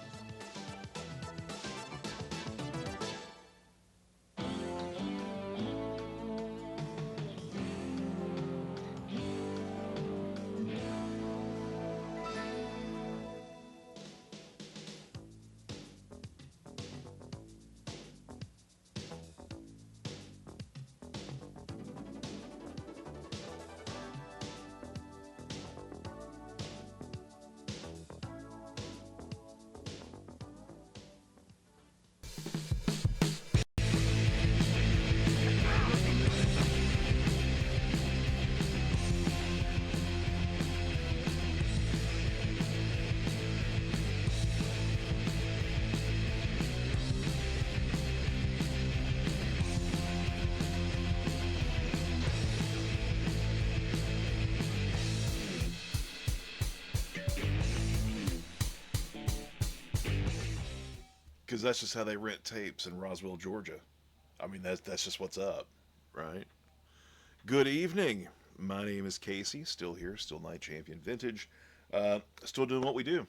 Because that's just how they rent tapes in Roswell, Georgia. I mean, that's just what's up, right? Good evening. My name is Casey. Still here, still Night Champion Vintage. Still doing what we do.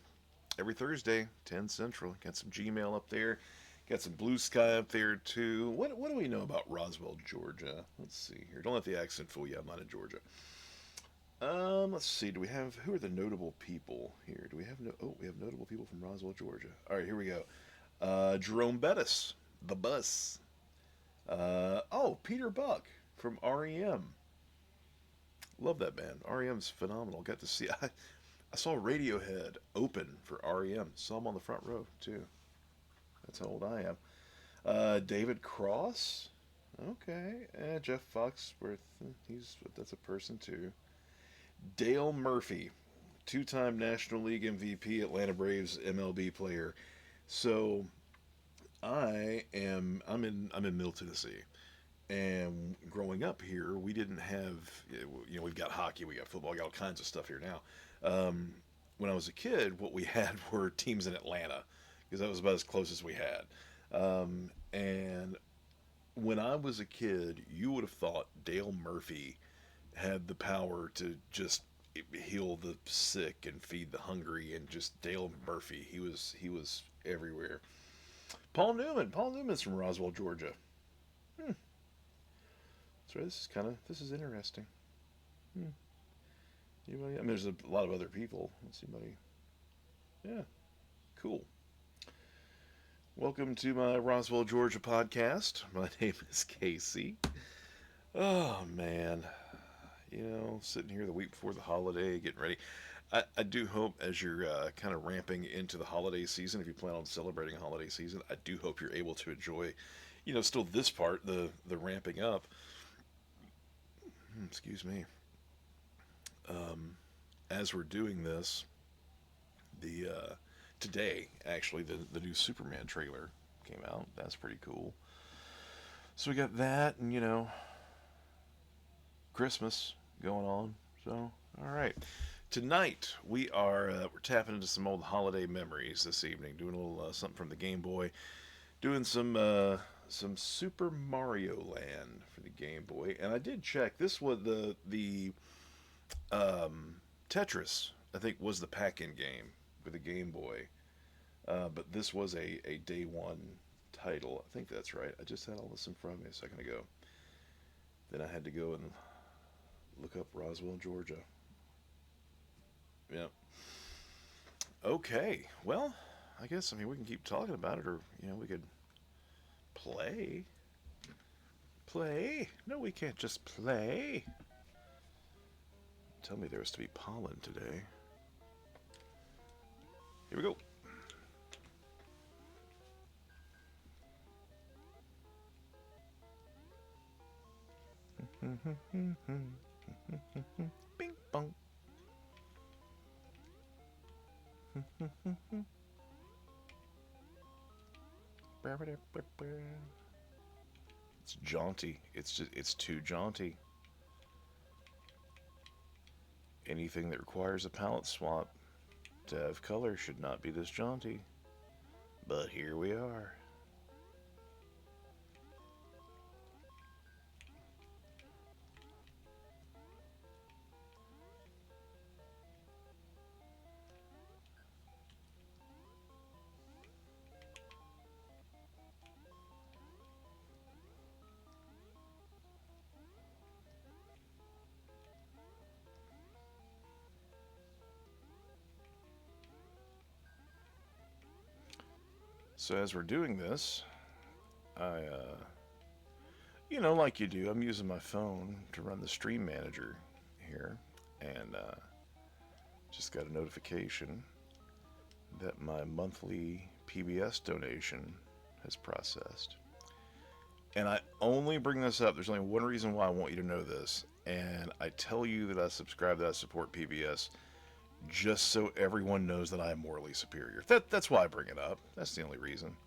Every Thursday, 10 Central. Got some Gmail up there. Got some Blue Sky up there, too. What do we know about Roswell, Georgia? Let's see here. Don't let the accent fool you. I'm not in Georgia. Let's see. Do we have who are the notable people here? Do we have we have notable people from Roswell, Georgia. All right, here we go. Jerome Bettis, the Bus. Peter Buck from REM. Love that band. REM's phenomenal. Got to see. I saw Radiohead open for REM. Saw them on the front row too. That's how old I am. David Cross. Okay. Jeff Foxworth. That's a person too. Dale Murphy, two-time National League MVP, Atlanta Braves MLB player. So I'm in Middle Tennessee, and growing up here, we didn't have, we've got hockey, we got football, we got all kinds of stuff here now. When I was a kid, what we had were teams in Atlanta, because that was about as close as we had. And when I was a kid, you would have thought Dale Murphy had the power to just heal the sick and feed the hungry, and just Dale Murphy, he was everywhere. Paul Newman's from Roswell, Georgia. So this is interesting. Anybody? I mean, there's a lot of other people. Let's see, anybody. Yeah, cool. Welcome to my Roswell, Georgia podcast. My name is Casey. Oh man. Sitting here the week before the holiday, getting ready. I do hope as you're kind of ramping into the holiday season, if you plan on celebrating a holiday season, I do hope you're able to enjoy, still this part, the ramping up. Excuse me. As we're doing this, today, actually, the new Superman trailer came out. That's pretty cool. So we got that, and, Christmas going on. So, all right. Tonight, we're tapping into some old holiday memories this evening, doing a little something from the Game Boy, doing some Super Mario Land for the Game Boy. And I did check. This was the Tetris, I think, was the pack-in game for the Game Boy. But this was a day one title. I think that's right. I just had all this in front of me a second ago. Then I had to go and look up Roswell, Georgia. Yeah. Okay. Well, I guess, we can keep talking about it, or, we could play. Play? No, we can't just play. Tell me there was to be pollen today. Here we go. Bing bong. It's jaunty. It's too jaunty. Anything that requires a palette swap to have color should not be this jaunty. But here we are. So as we're doing this, I, like you do, I'm using my phone to run the stream manager here, and just got a notification that my monthly PBS donation has processed. And I only bring this up, there's only one reason why I want you to know this, and I tell you that I subscribe, that I support PBS, just so everyone knows that I am morally superior. That's why I bring it up. That's the only reason.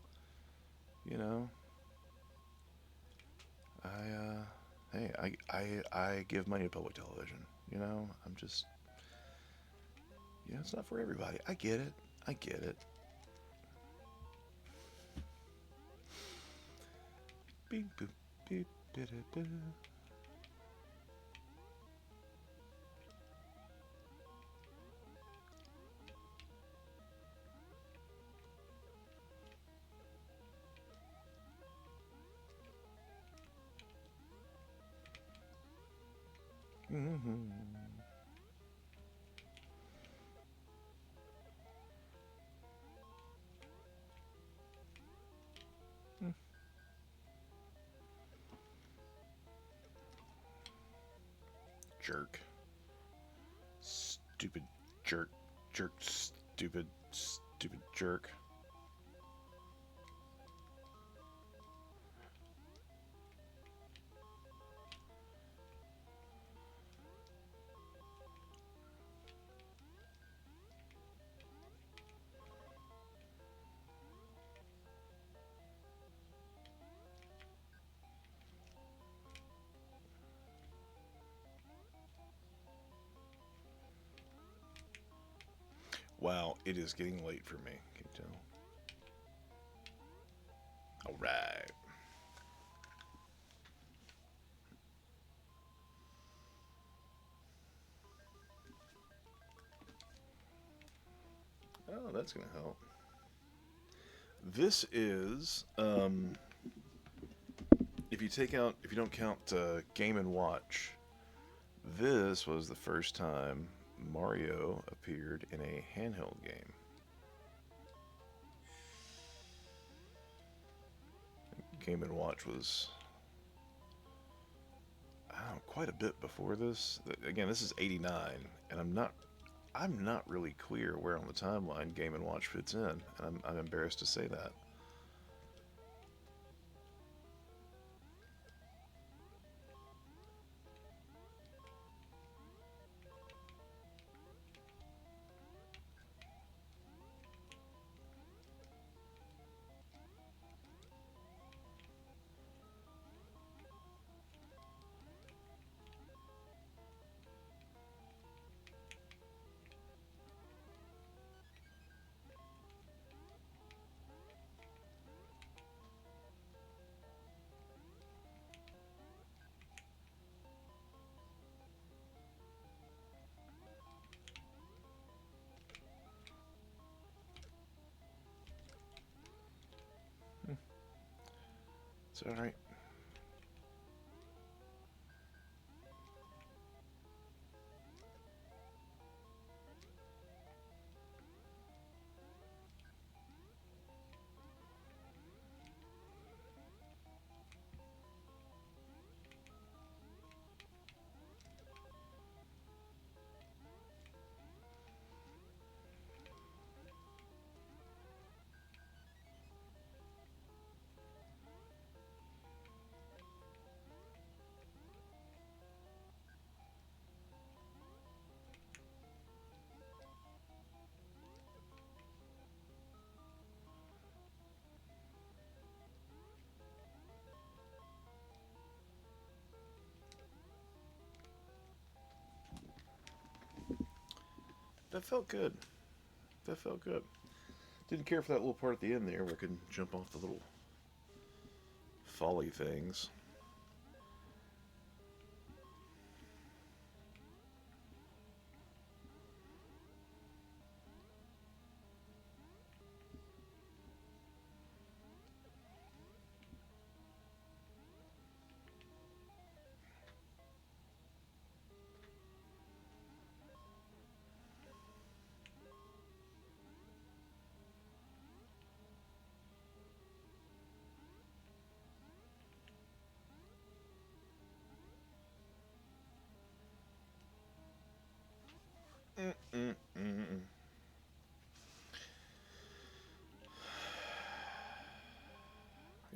I give money to public television. I'm just, it's not for everybody. I get it. Beep boop beep bida. jerk. Stupid jerk. Jerk. Stupid. Stupid jerk. Wow, it is getting late for me. Can you tell? All right. Oh, that's going to help. This is, if you don't count Game & Watch, this was the first time Mario appeared in a handheld game. Game & Watch was quite a bit before this. Again, this is '89, and I'm not really clear where on the timeline Game & Watch fits in, and I'm embarrassed to say that. It's all right. That felt good. That felt good. Didn't care for that little part at the end there where I could jump off the little folly things.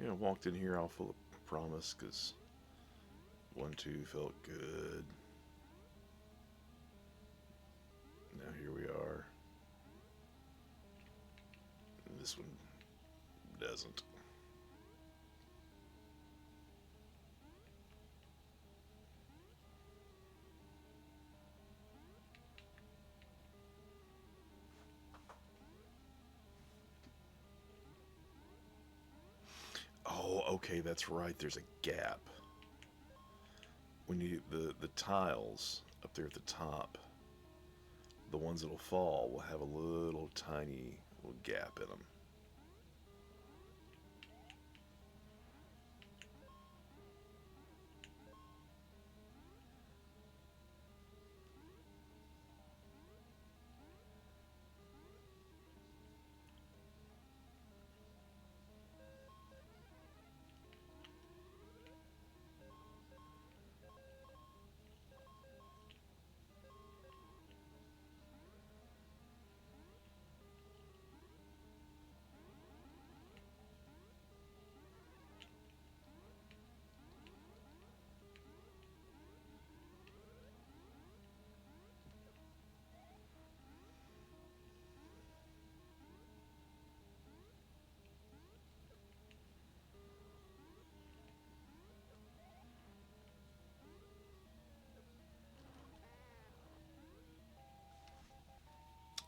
You know, walked in here all full of promise because 1-2 felt good. Now here we are. And this one doesn't. Oh, okay, that's right. There's a gap. When you the tiles up there at the top, the ones that'll fall will have a little tiny little gap in them.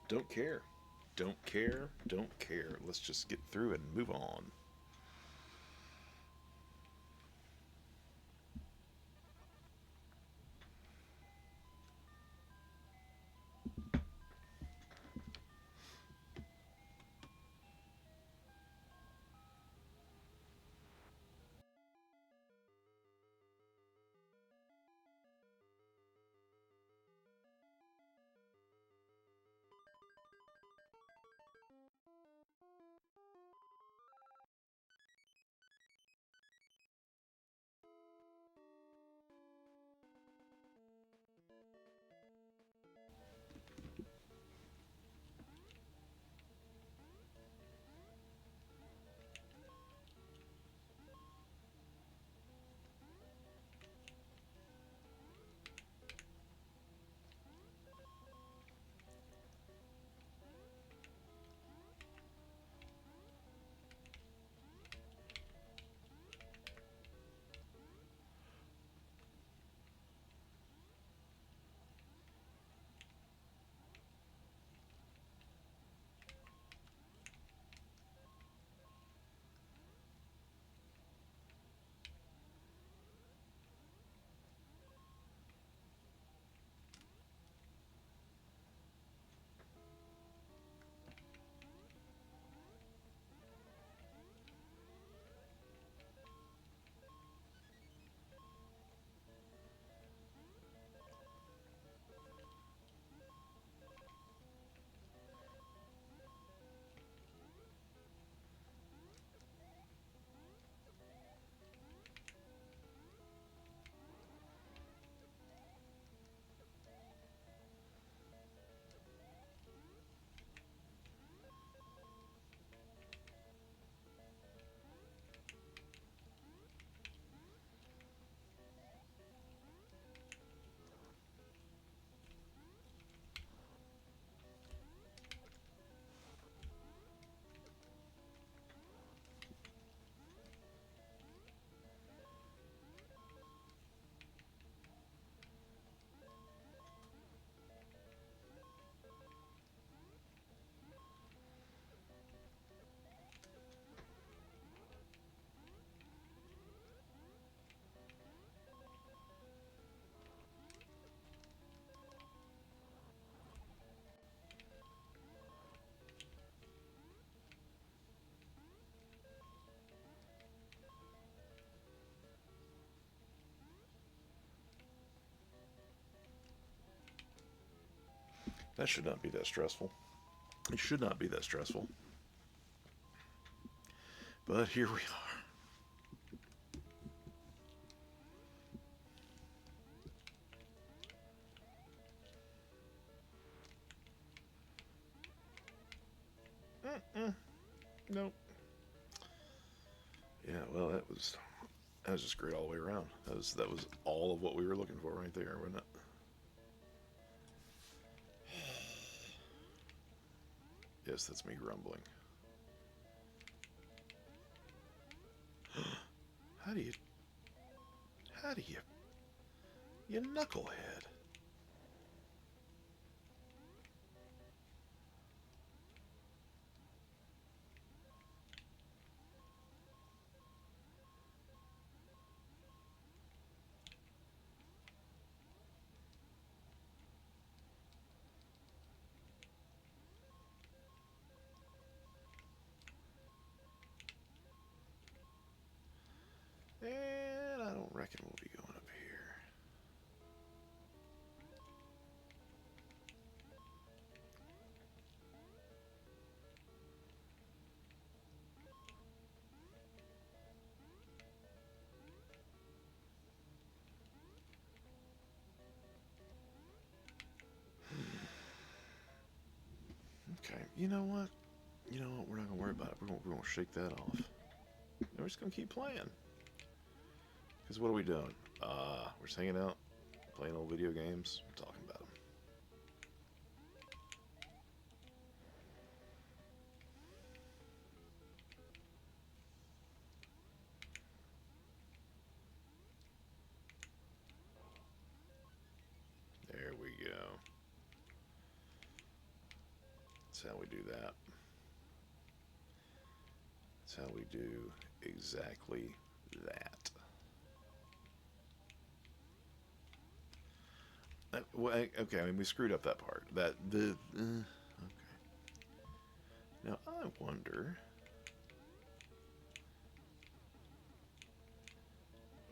Don't care. Don't care. Don't care. Let's just get through it and move on. That should not be that stressful. It should not be that stressful. But here we are. Nope. Yeah, well, that was just great all the way around. That was all of what we were looking for right there, wasn't it? Yes, that's me grumbling. How do you knucklehead? And I don't reckon we'll be going up here. Okay, you know what? We're not gonna worry about it. We're gonna shake that off. And we're just gonna keep playing. Because what are we doing? We're just hanging out, playing old video games, talking about them. There we go. how we do that. That's how we do exactly that. Okay, I mean, we screwed up that part. Okay. Now, I wonder...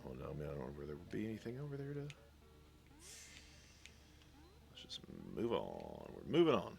Oh, no, I mean, I don't know whether there would be anything over there to... Let's just move on. We're moving on.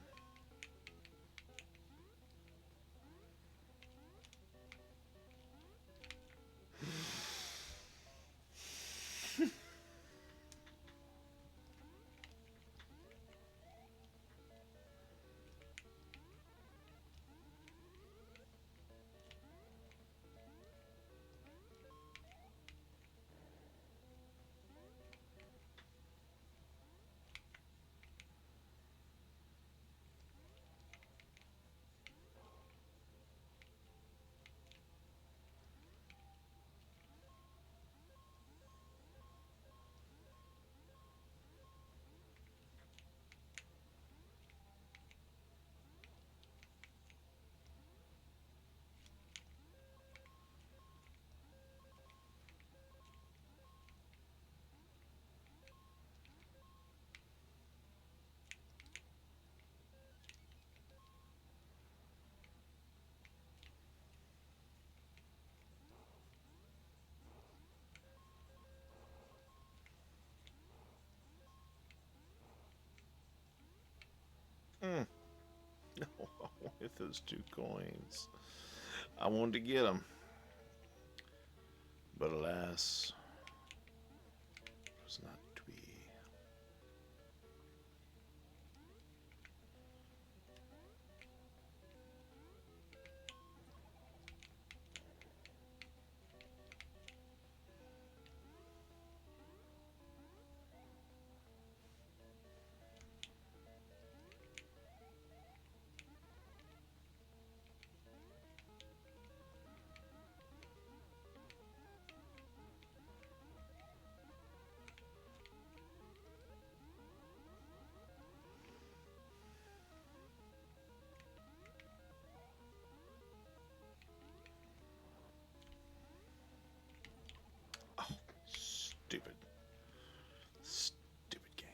No, I wanted those 2 coins. I wanted to get them. But alas, it was not to be. Stupid. Stupid game.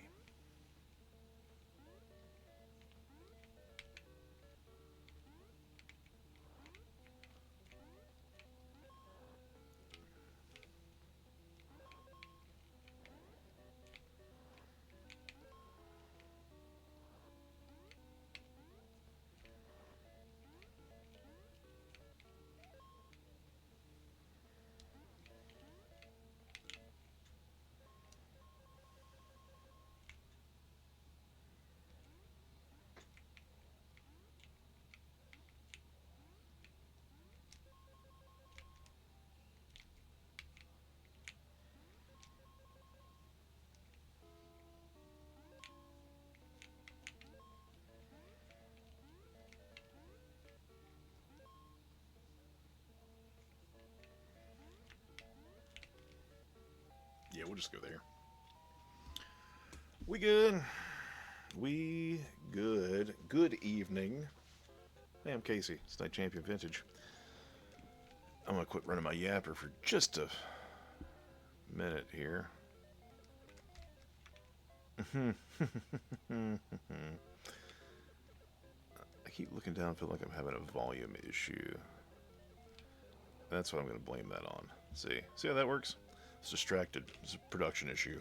Yeah, we'll just go there. We good. We good. Good evening. Hey, I'm Casey. It's Night Champion Vintage. I'm going to quit running my yapper for just a minute here. I keep looking down, feel like I'm having a volume issue. That's what I'm going to blame that on. See how that works? It's distracted. It's a production issue.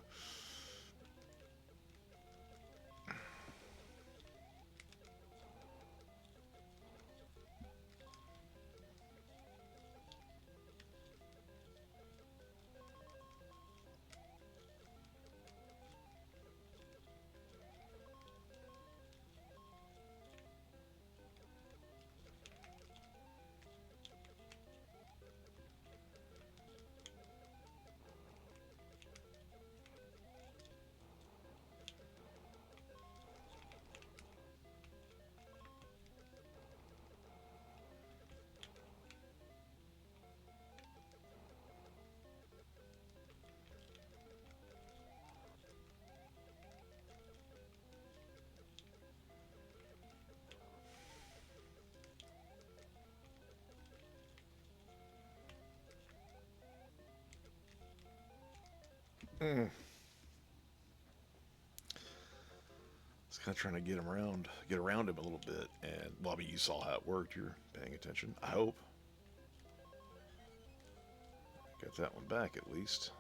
It's kind of trying to get around him a little bit. And, well, I mean, you saw how it worked. You're paying attention, I hope. Got that one back, at least.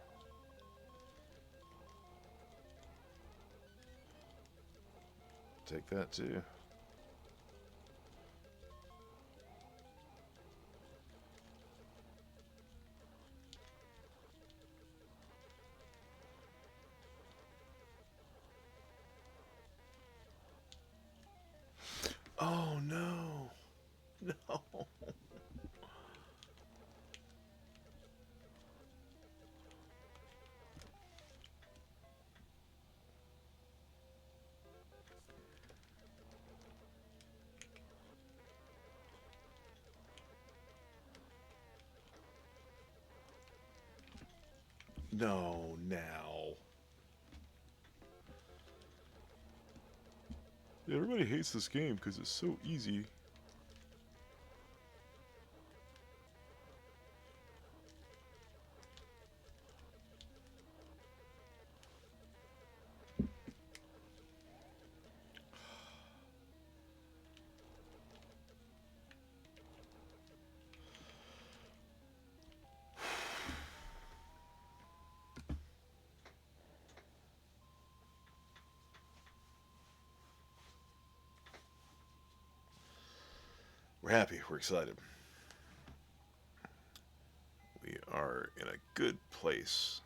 Take that, too. Oh, no. No. No, now. Everybody hates this game because it's so easy. We're happy. We're excited. We are in a good place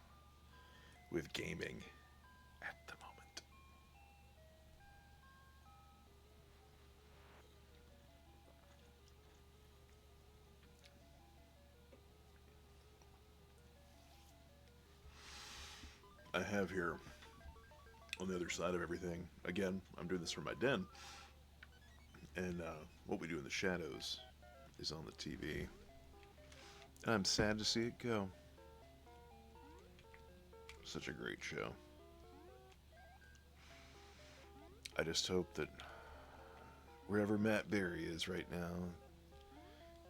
with gaming at the moment. I have here on the other side of everything, again, I'm doing this from my den, and what we do in the shadows is on the TV. I'm sad to see it go. Such a great show. I just hope that wherever Matt Berry is right now,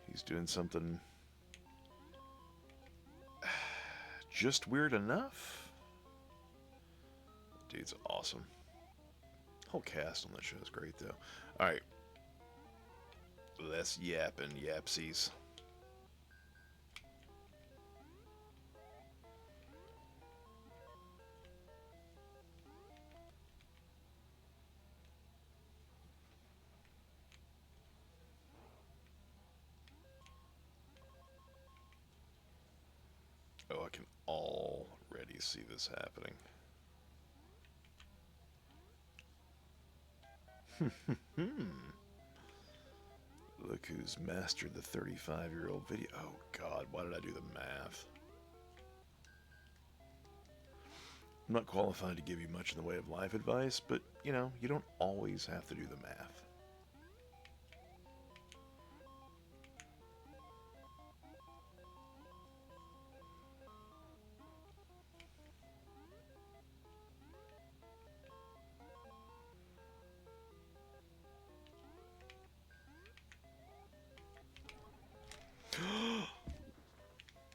he's doing something just weird enough. Dude's awesome. Whole cast on that show is great, though. All right. Less yapping yapsies. Oh, I can already see this happening. Look who's mastered the 35-year-old video. Oh, God, why did I do the math? I'm not qualified to give you much in the way of life advice, but, you know, you don't always have to do the math.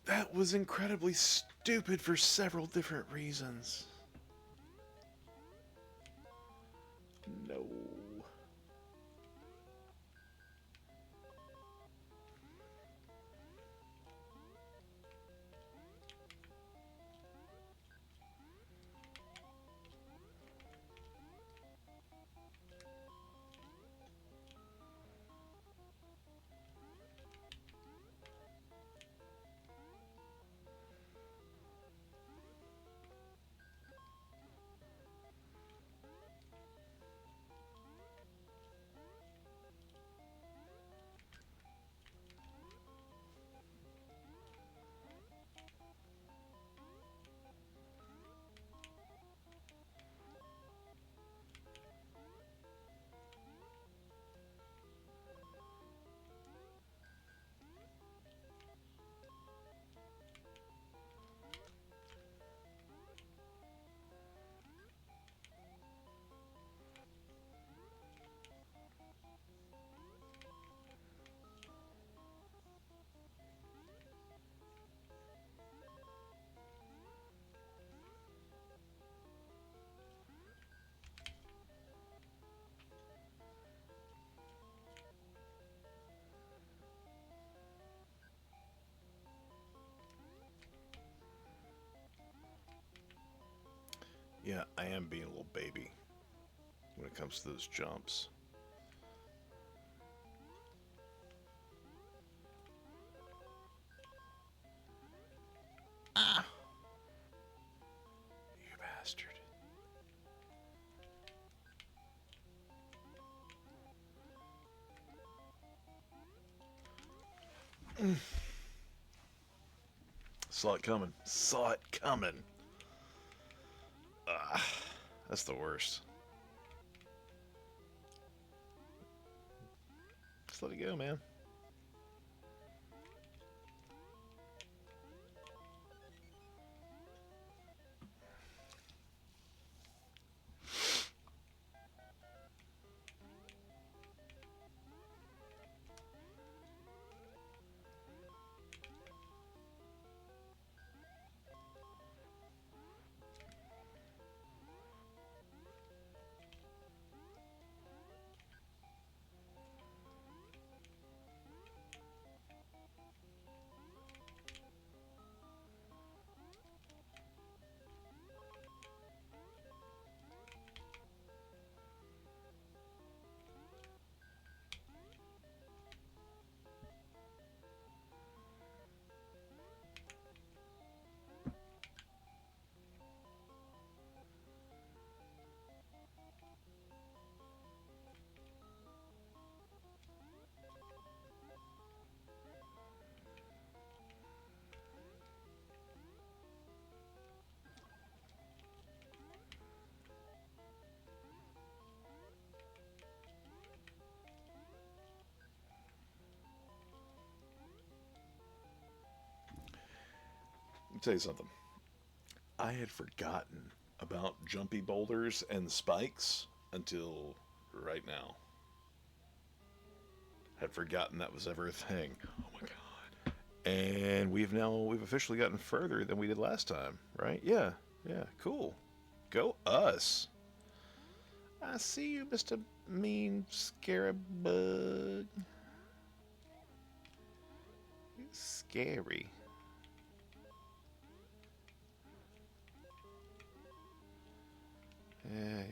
That was incredibly stupid for several different reasons. No. Yeah, I am being a little baby when it comes to those jumps. Ah! You bastard. Saw it coming. Saw it coming. Ah, that's the worst. Just let it go, man. Let me tell you something. I had forgotten about jumpy boulders and spikes until right now. Had forgotten that was ever a thing. Oh my god. And we've officially gotten further than we did last time, right? Yeah, cool. Go us. I see you, Mr. Mean Scarabug. You're scary. Yeah.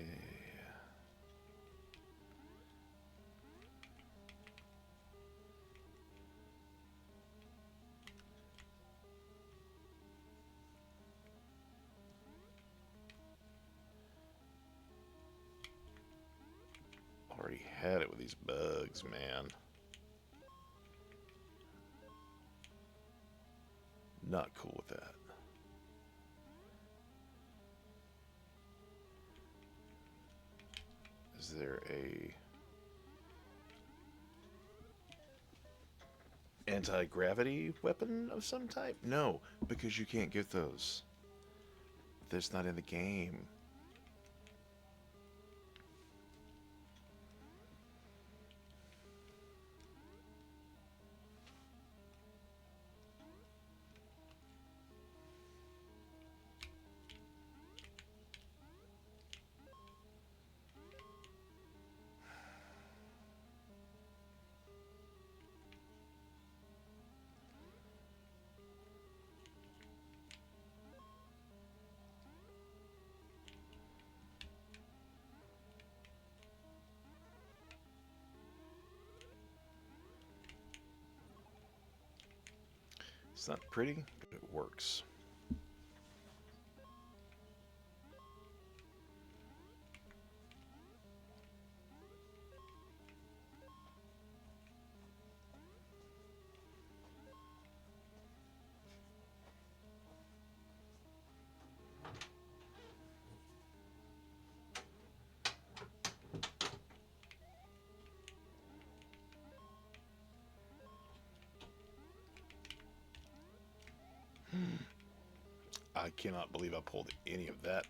Already had it with these bugs, man. Not cool with that. Is there a anti-gravity weapon of some type? No, because you can't get those. That's not in the game. It's not pretty, but it works. I cannot believe I pulled any of that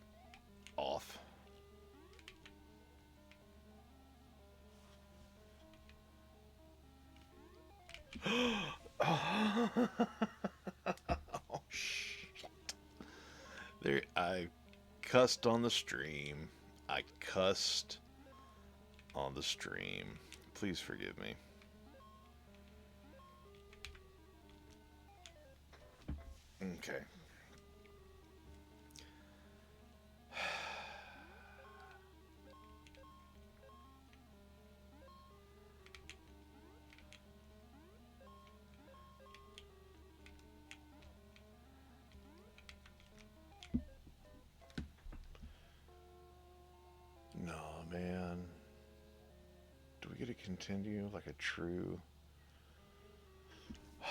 off. Oh shit. There, I cussed on the stream. I cussed on the stream. Please forgive me. Okay. man. Do we get to continue like a true... Okay.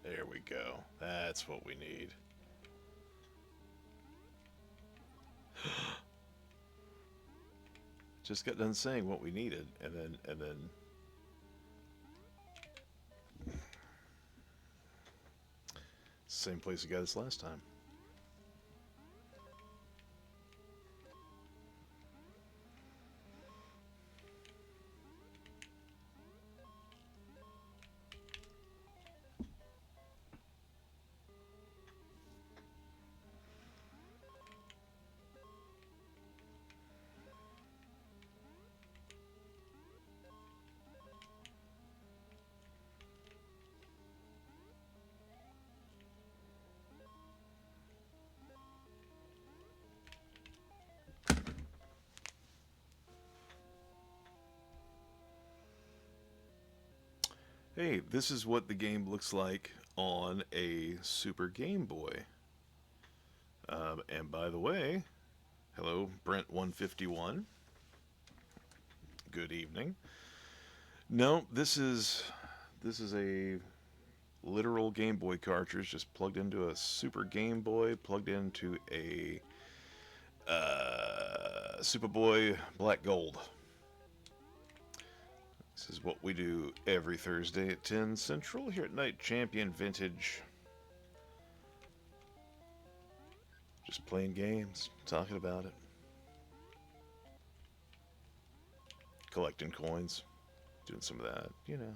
There we go. That's what we need. Just got done saying what we needed, and then same place we got us last time. Hey, this is what the game looks like on a Super Game Boy. And by the way, hello, Brent151. Good evening. No, this is a literal Game Boy cartridge just plugged into a Super Game Boy, plugged into a Superboy Black Gold. This is what we do every Thursday at 10 Central here at Night Champion Vintage. Just playing games, talking about it. Collecting coins, doing some of that, you know.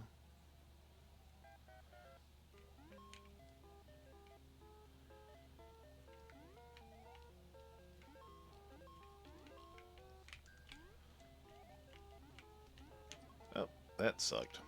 Oh, that sucked.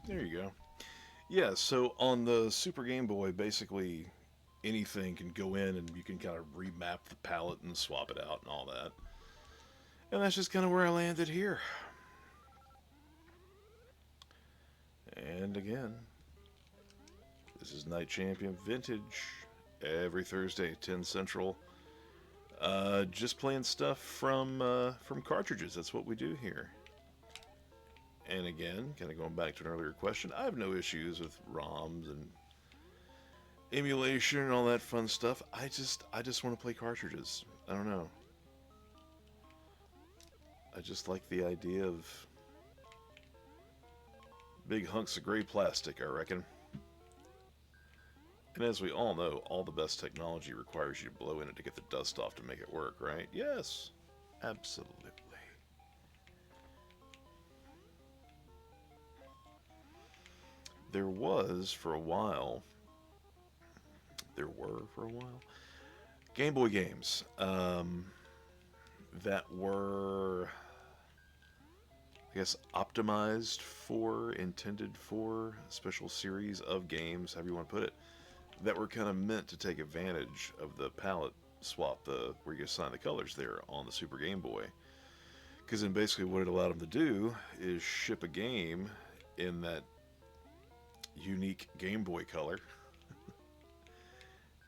There you go. Yeah, so on the Super Game Boy, basically anything can go in and you can kind of remap the palette and swap it out and all that. And that's just kind of where I landed here. And again, this is Night Champion Vintage every Thursday, 10 Central. Just playing stuff from cartridges. That's what we do here. And again, kind of going back to an earlier question, I have no issues with ROMs and emulation and all that fun stuff. I just want to play cartridges. I don't know. I just like the idea of big hunks of gray plastic, I reckon. And as we all know, all the best technology requires you to blow in it to get the dust off to make it work, right? Yes, absolutely. There were for a while, Game Boy games that were, I guess, intended for a special series of games, however you want to put it, that were kind of meant to take advantage of the palette swap, where you assign the colors there on the Super Game Boy. Because then basically what it allowed them to do is ship a game in that unique Game Boy color.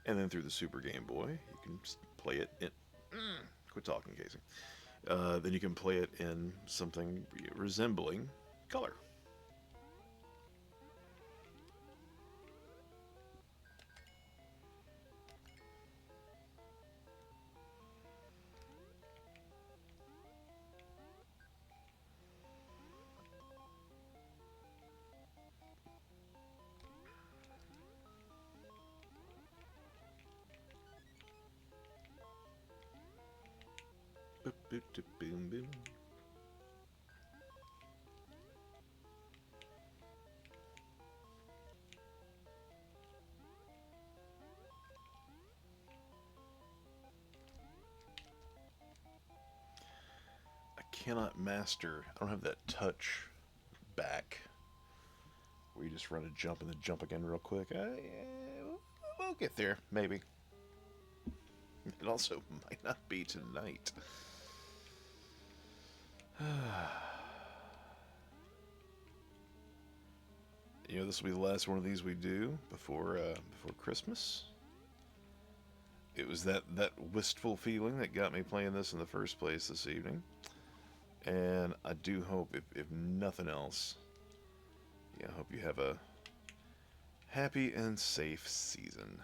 And then through the Super Game Boy, you can play it in... quit talking, Casey. Then you can play it in something resembling color. Boom, boom. I cannot master, I don't have that touch back where you just run a jump and then jump again real quick. We'll get there, maybe. It also might not be tonight. You know, this will be the last one of these we do before Christmas. It was that wistful feeling that got me playing this in the first place this evening. And I do hope, if nothing else, I hope you have a happy and safe season.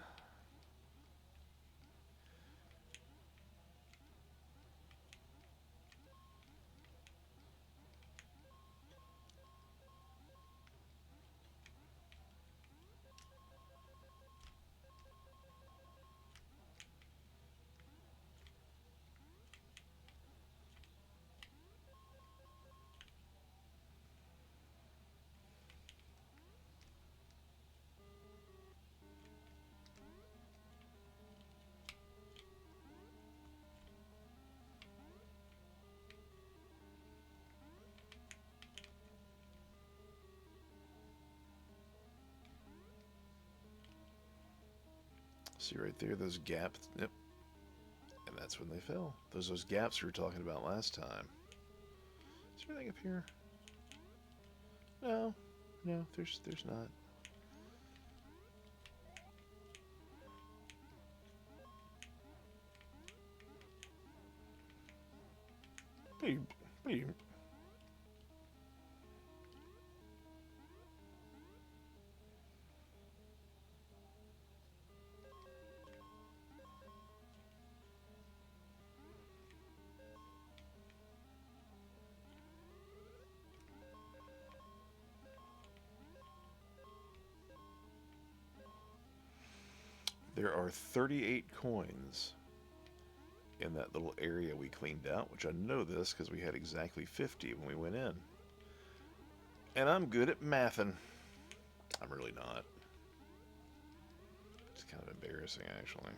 See right there, those gaps. Yep. And that's when they fell. Those gaps we were talking about last time. Is there anything up here? No, there's not. Beep. There are 38 coins in that little area we cleaned out, which I know this because we had exactly 50 when we went in. And I'm good at mathing. I'm really not. It's kind of embarrassing, actually.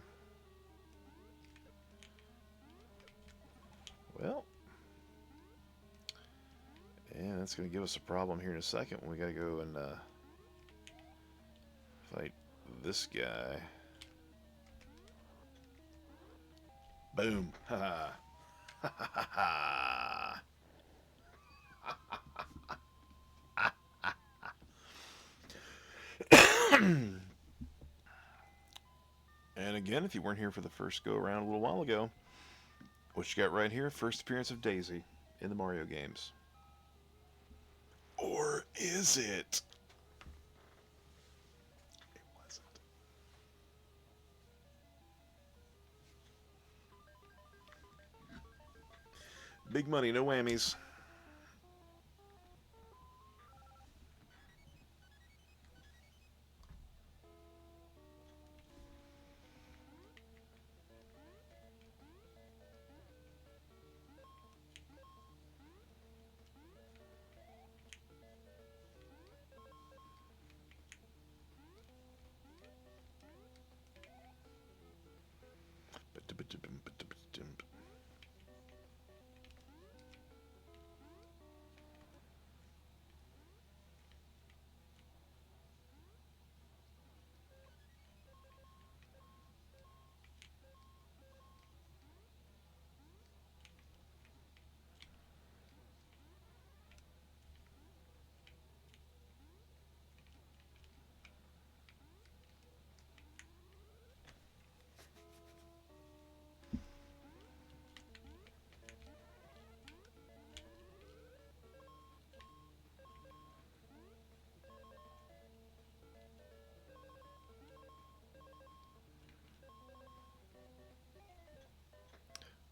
Well. And that's going to give us a problem here in a second when we got to go and fight this guy. Boom. Ha ha. Ha ha ha. And again, if you weren't here for the first go around a little while ago, what you got right here, first appearance of Daisy in the Mario games. Or is it? It wasn't. Big money, no whammies.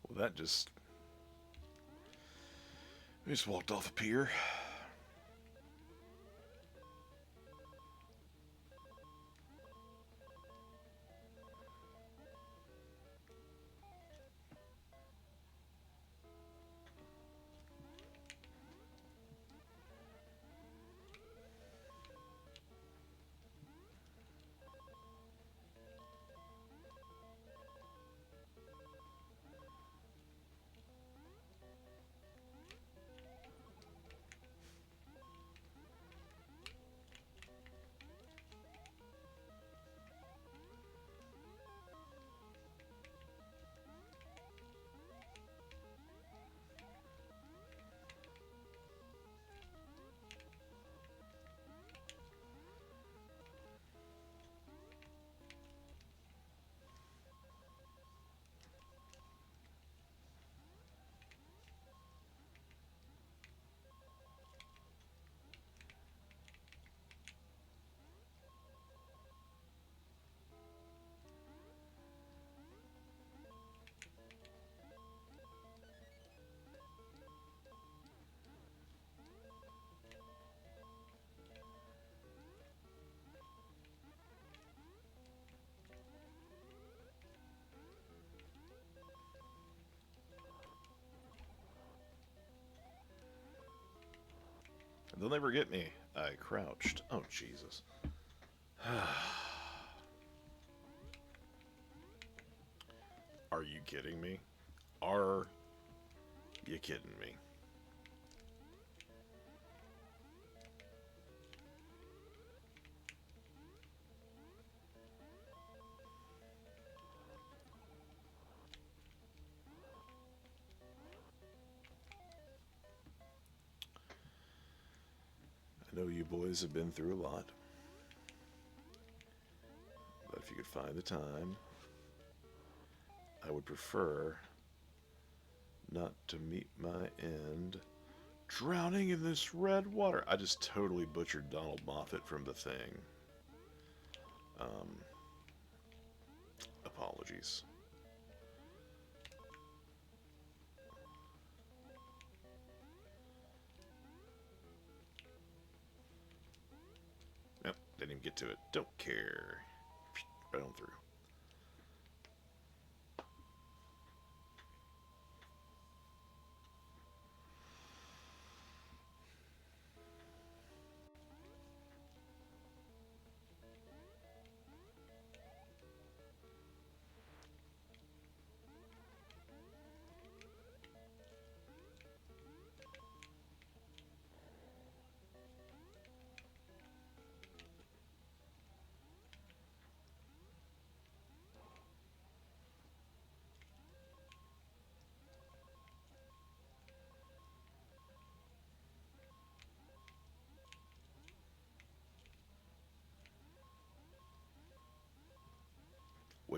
Well, that just... We just walked off a pier. They'll never get me. I crouched. Oh, Jesus. Are you kidding me? Are you kidding me? I know you boys have been through a lot, but if you could find the time, I would prefer not to meet my end drowning in this red water. I just totally butchered Donald Moffat from The Thing. Apologies. Nope, didn't even get to it. Don't care. Right on through.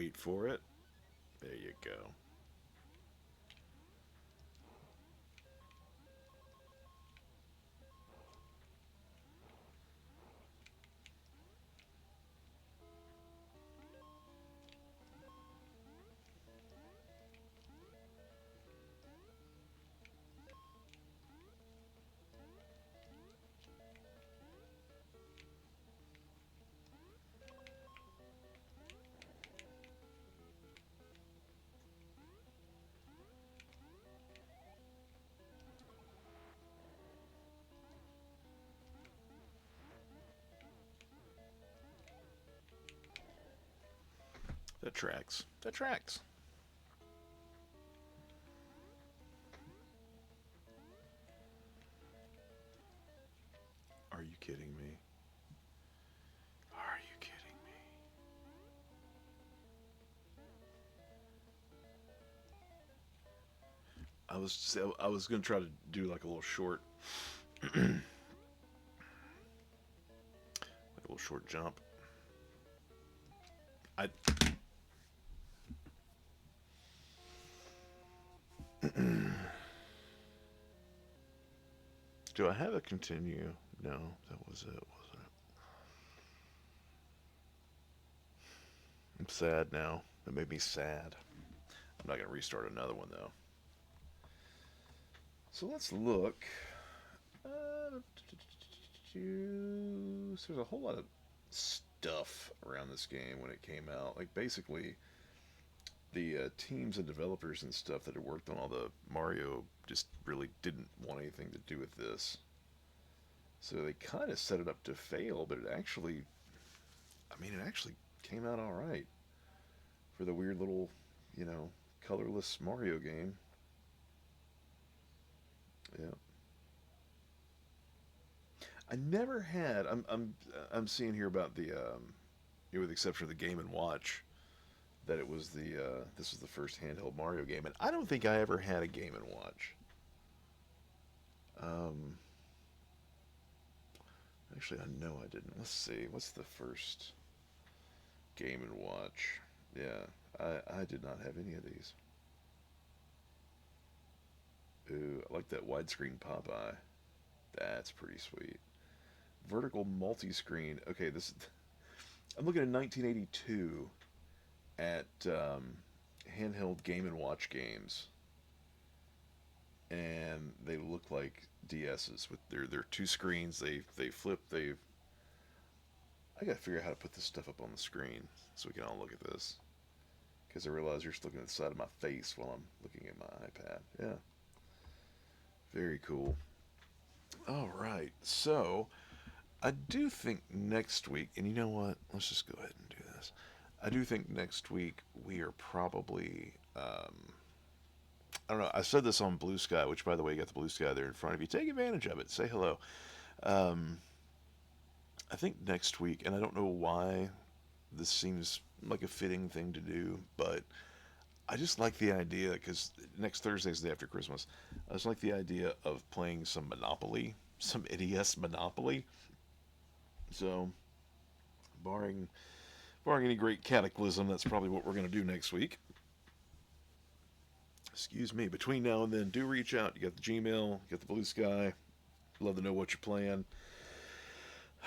Wait for it. There you go. That tracks. That tracks. Are you kidding me? Are you kidding me? I was gonna try to do like a little short, like a little short jump. Do I have a continue? No, that was it, wasn't it? I'm sad now. That made me sad. I'm not going to restart another one, though. So let's look. There's a whole lot of stuff around this game when it came out. Like, basically, the teams and developers and stuff that had worked on all the Mario just really didn't want anything to do with this. So they kind of set it up to fail, but it actually, I mean, it actually came out all right for the weird little, you know, colorless Mario game. Yeah. I never had. I'm seeing here about the, with the exception of the Game & Watch, that it was the this was the first handheld Mario game, and I don't think I ever had a Game & Watch. Actually, I know I didn't. Let's see. What's the first Game & Watch? Yeah, I did not have any of these. Ooh, I like that widescreen Popeye. That's pretty sweet. Vertical multi-screen. Okay, this is, I'm looking at 1982 at handheld Game & Watch games, and they look like DS's with their two screens. They flip. I gotta figure out how to put this stuff up on the screen so we can all look at this, because I realize you're just looking at the side of my face while I'm looking at my iPad. Yeah, very cool. All right, so I do think next week, and you know what? Let's just go ahead and do this. I do think next week we are probably, I don't know, I said this on Blue Sky, which, by the way, you got the Blue Sky there in front of you. Take advantage of it. Say hello. I think next week, and I don't know why this seems like a fitting thing to do, but I just like the idea, because next Thursday is the day after Christmas. I just like the idea of playing some Monopoly, some NES Monopoly. So, barring any great cataclysm, that's probably what we're going to do next week. Excuse me. Between now and then, do reach out. You got the Gmail, you got the Blue Sky. Love to know what you're playing.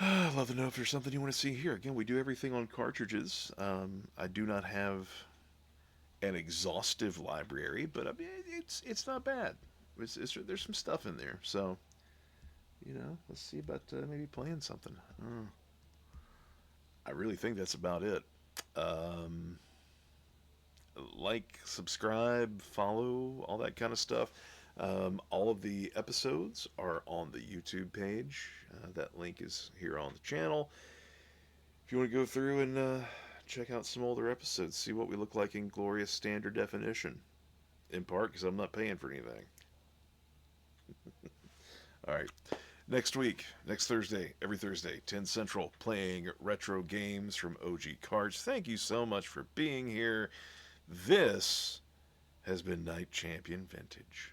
Love to know if there's something you want to see here. Again, we do everything on cartridges. I do not have an exhaustive library, but I mean, it's not bad. There's some stuff in there. So, you know, let's see about maybe playing something. I really think that's about it. Like, subscribe, follow, all that kind of stuff. All of the episodes are on the YouTube page. That link is here on the channel. If you want to go through and check out some older episodes, see what we look like in glorious standard definition. In part because I'm not paying for anything. All right. Next week, next Thursday, every Thursday, 10 Central, playing retro games from OG Cards. Thank you so much for being here. This has been Night Champion Vintage.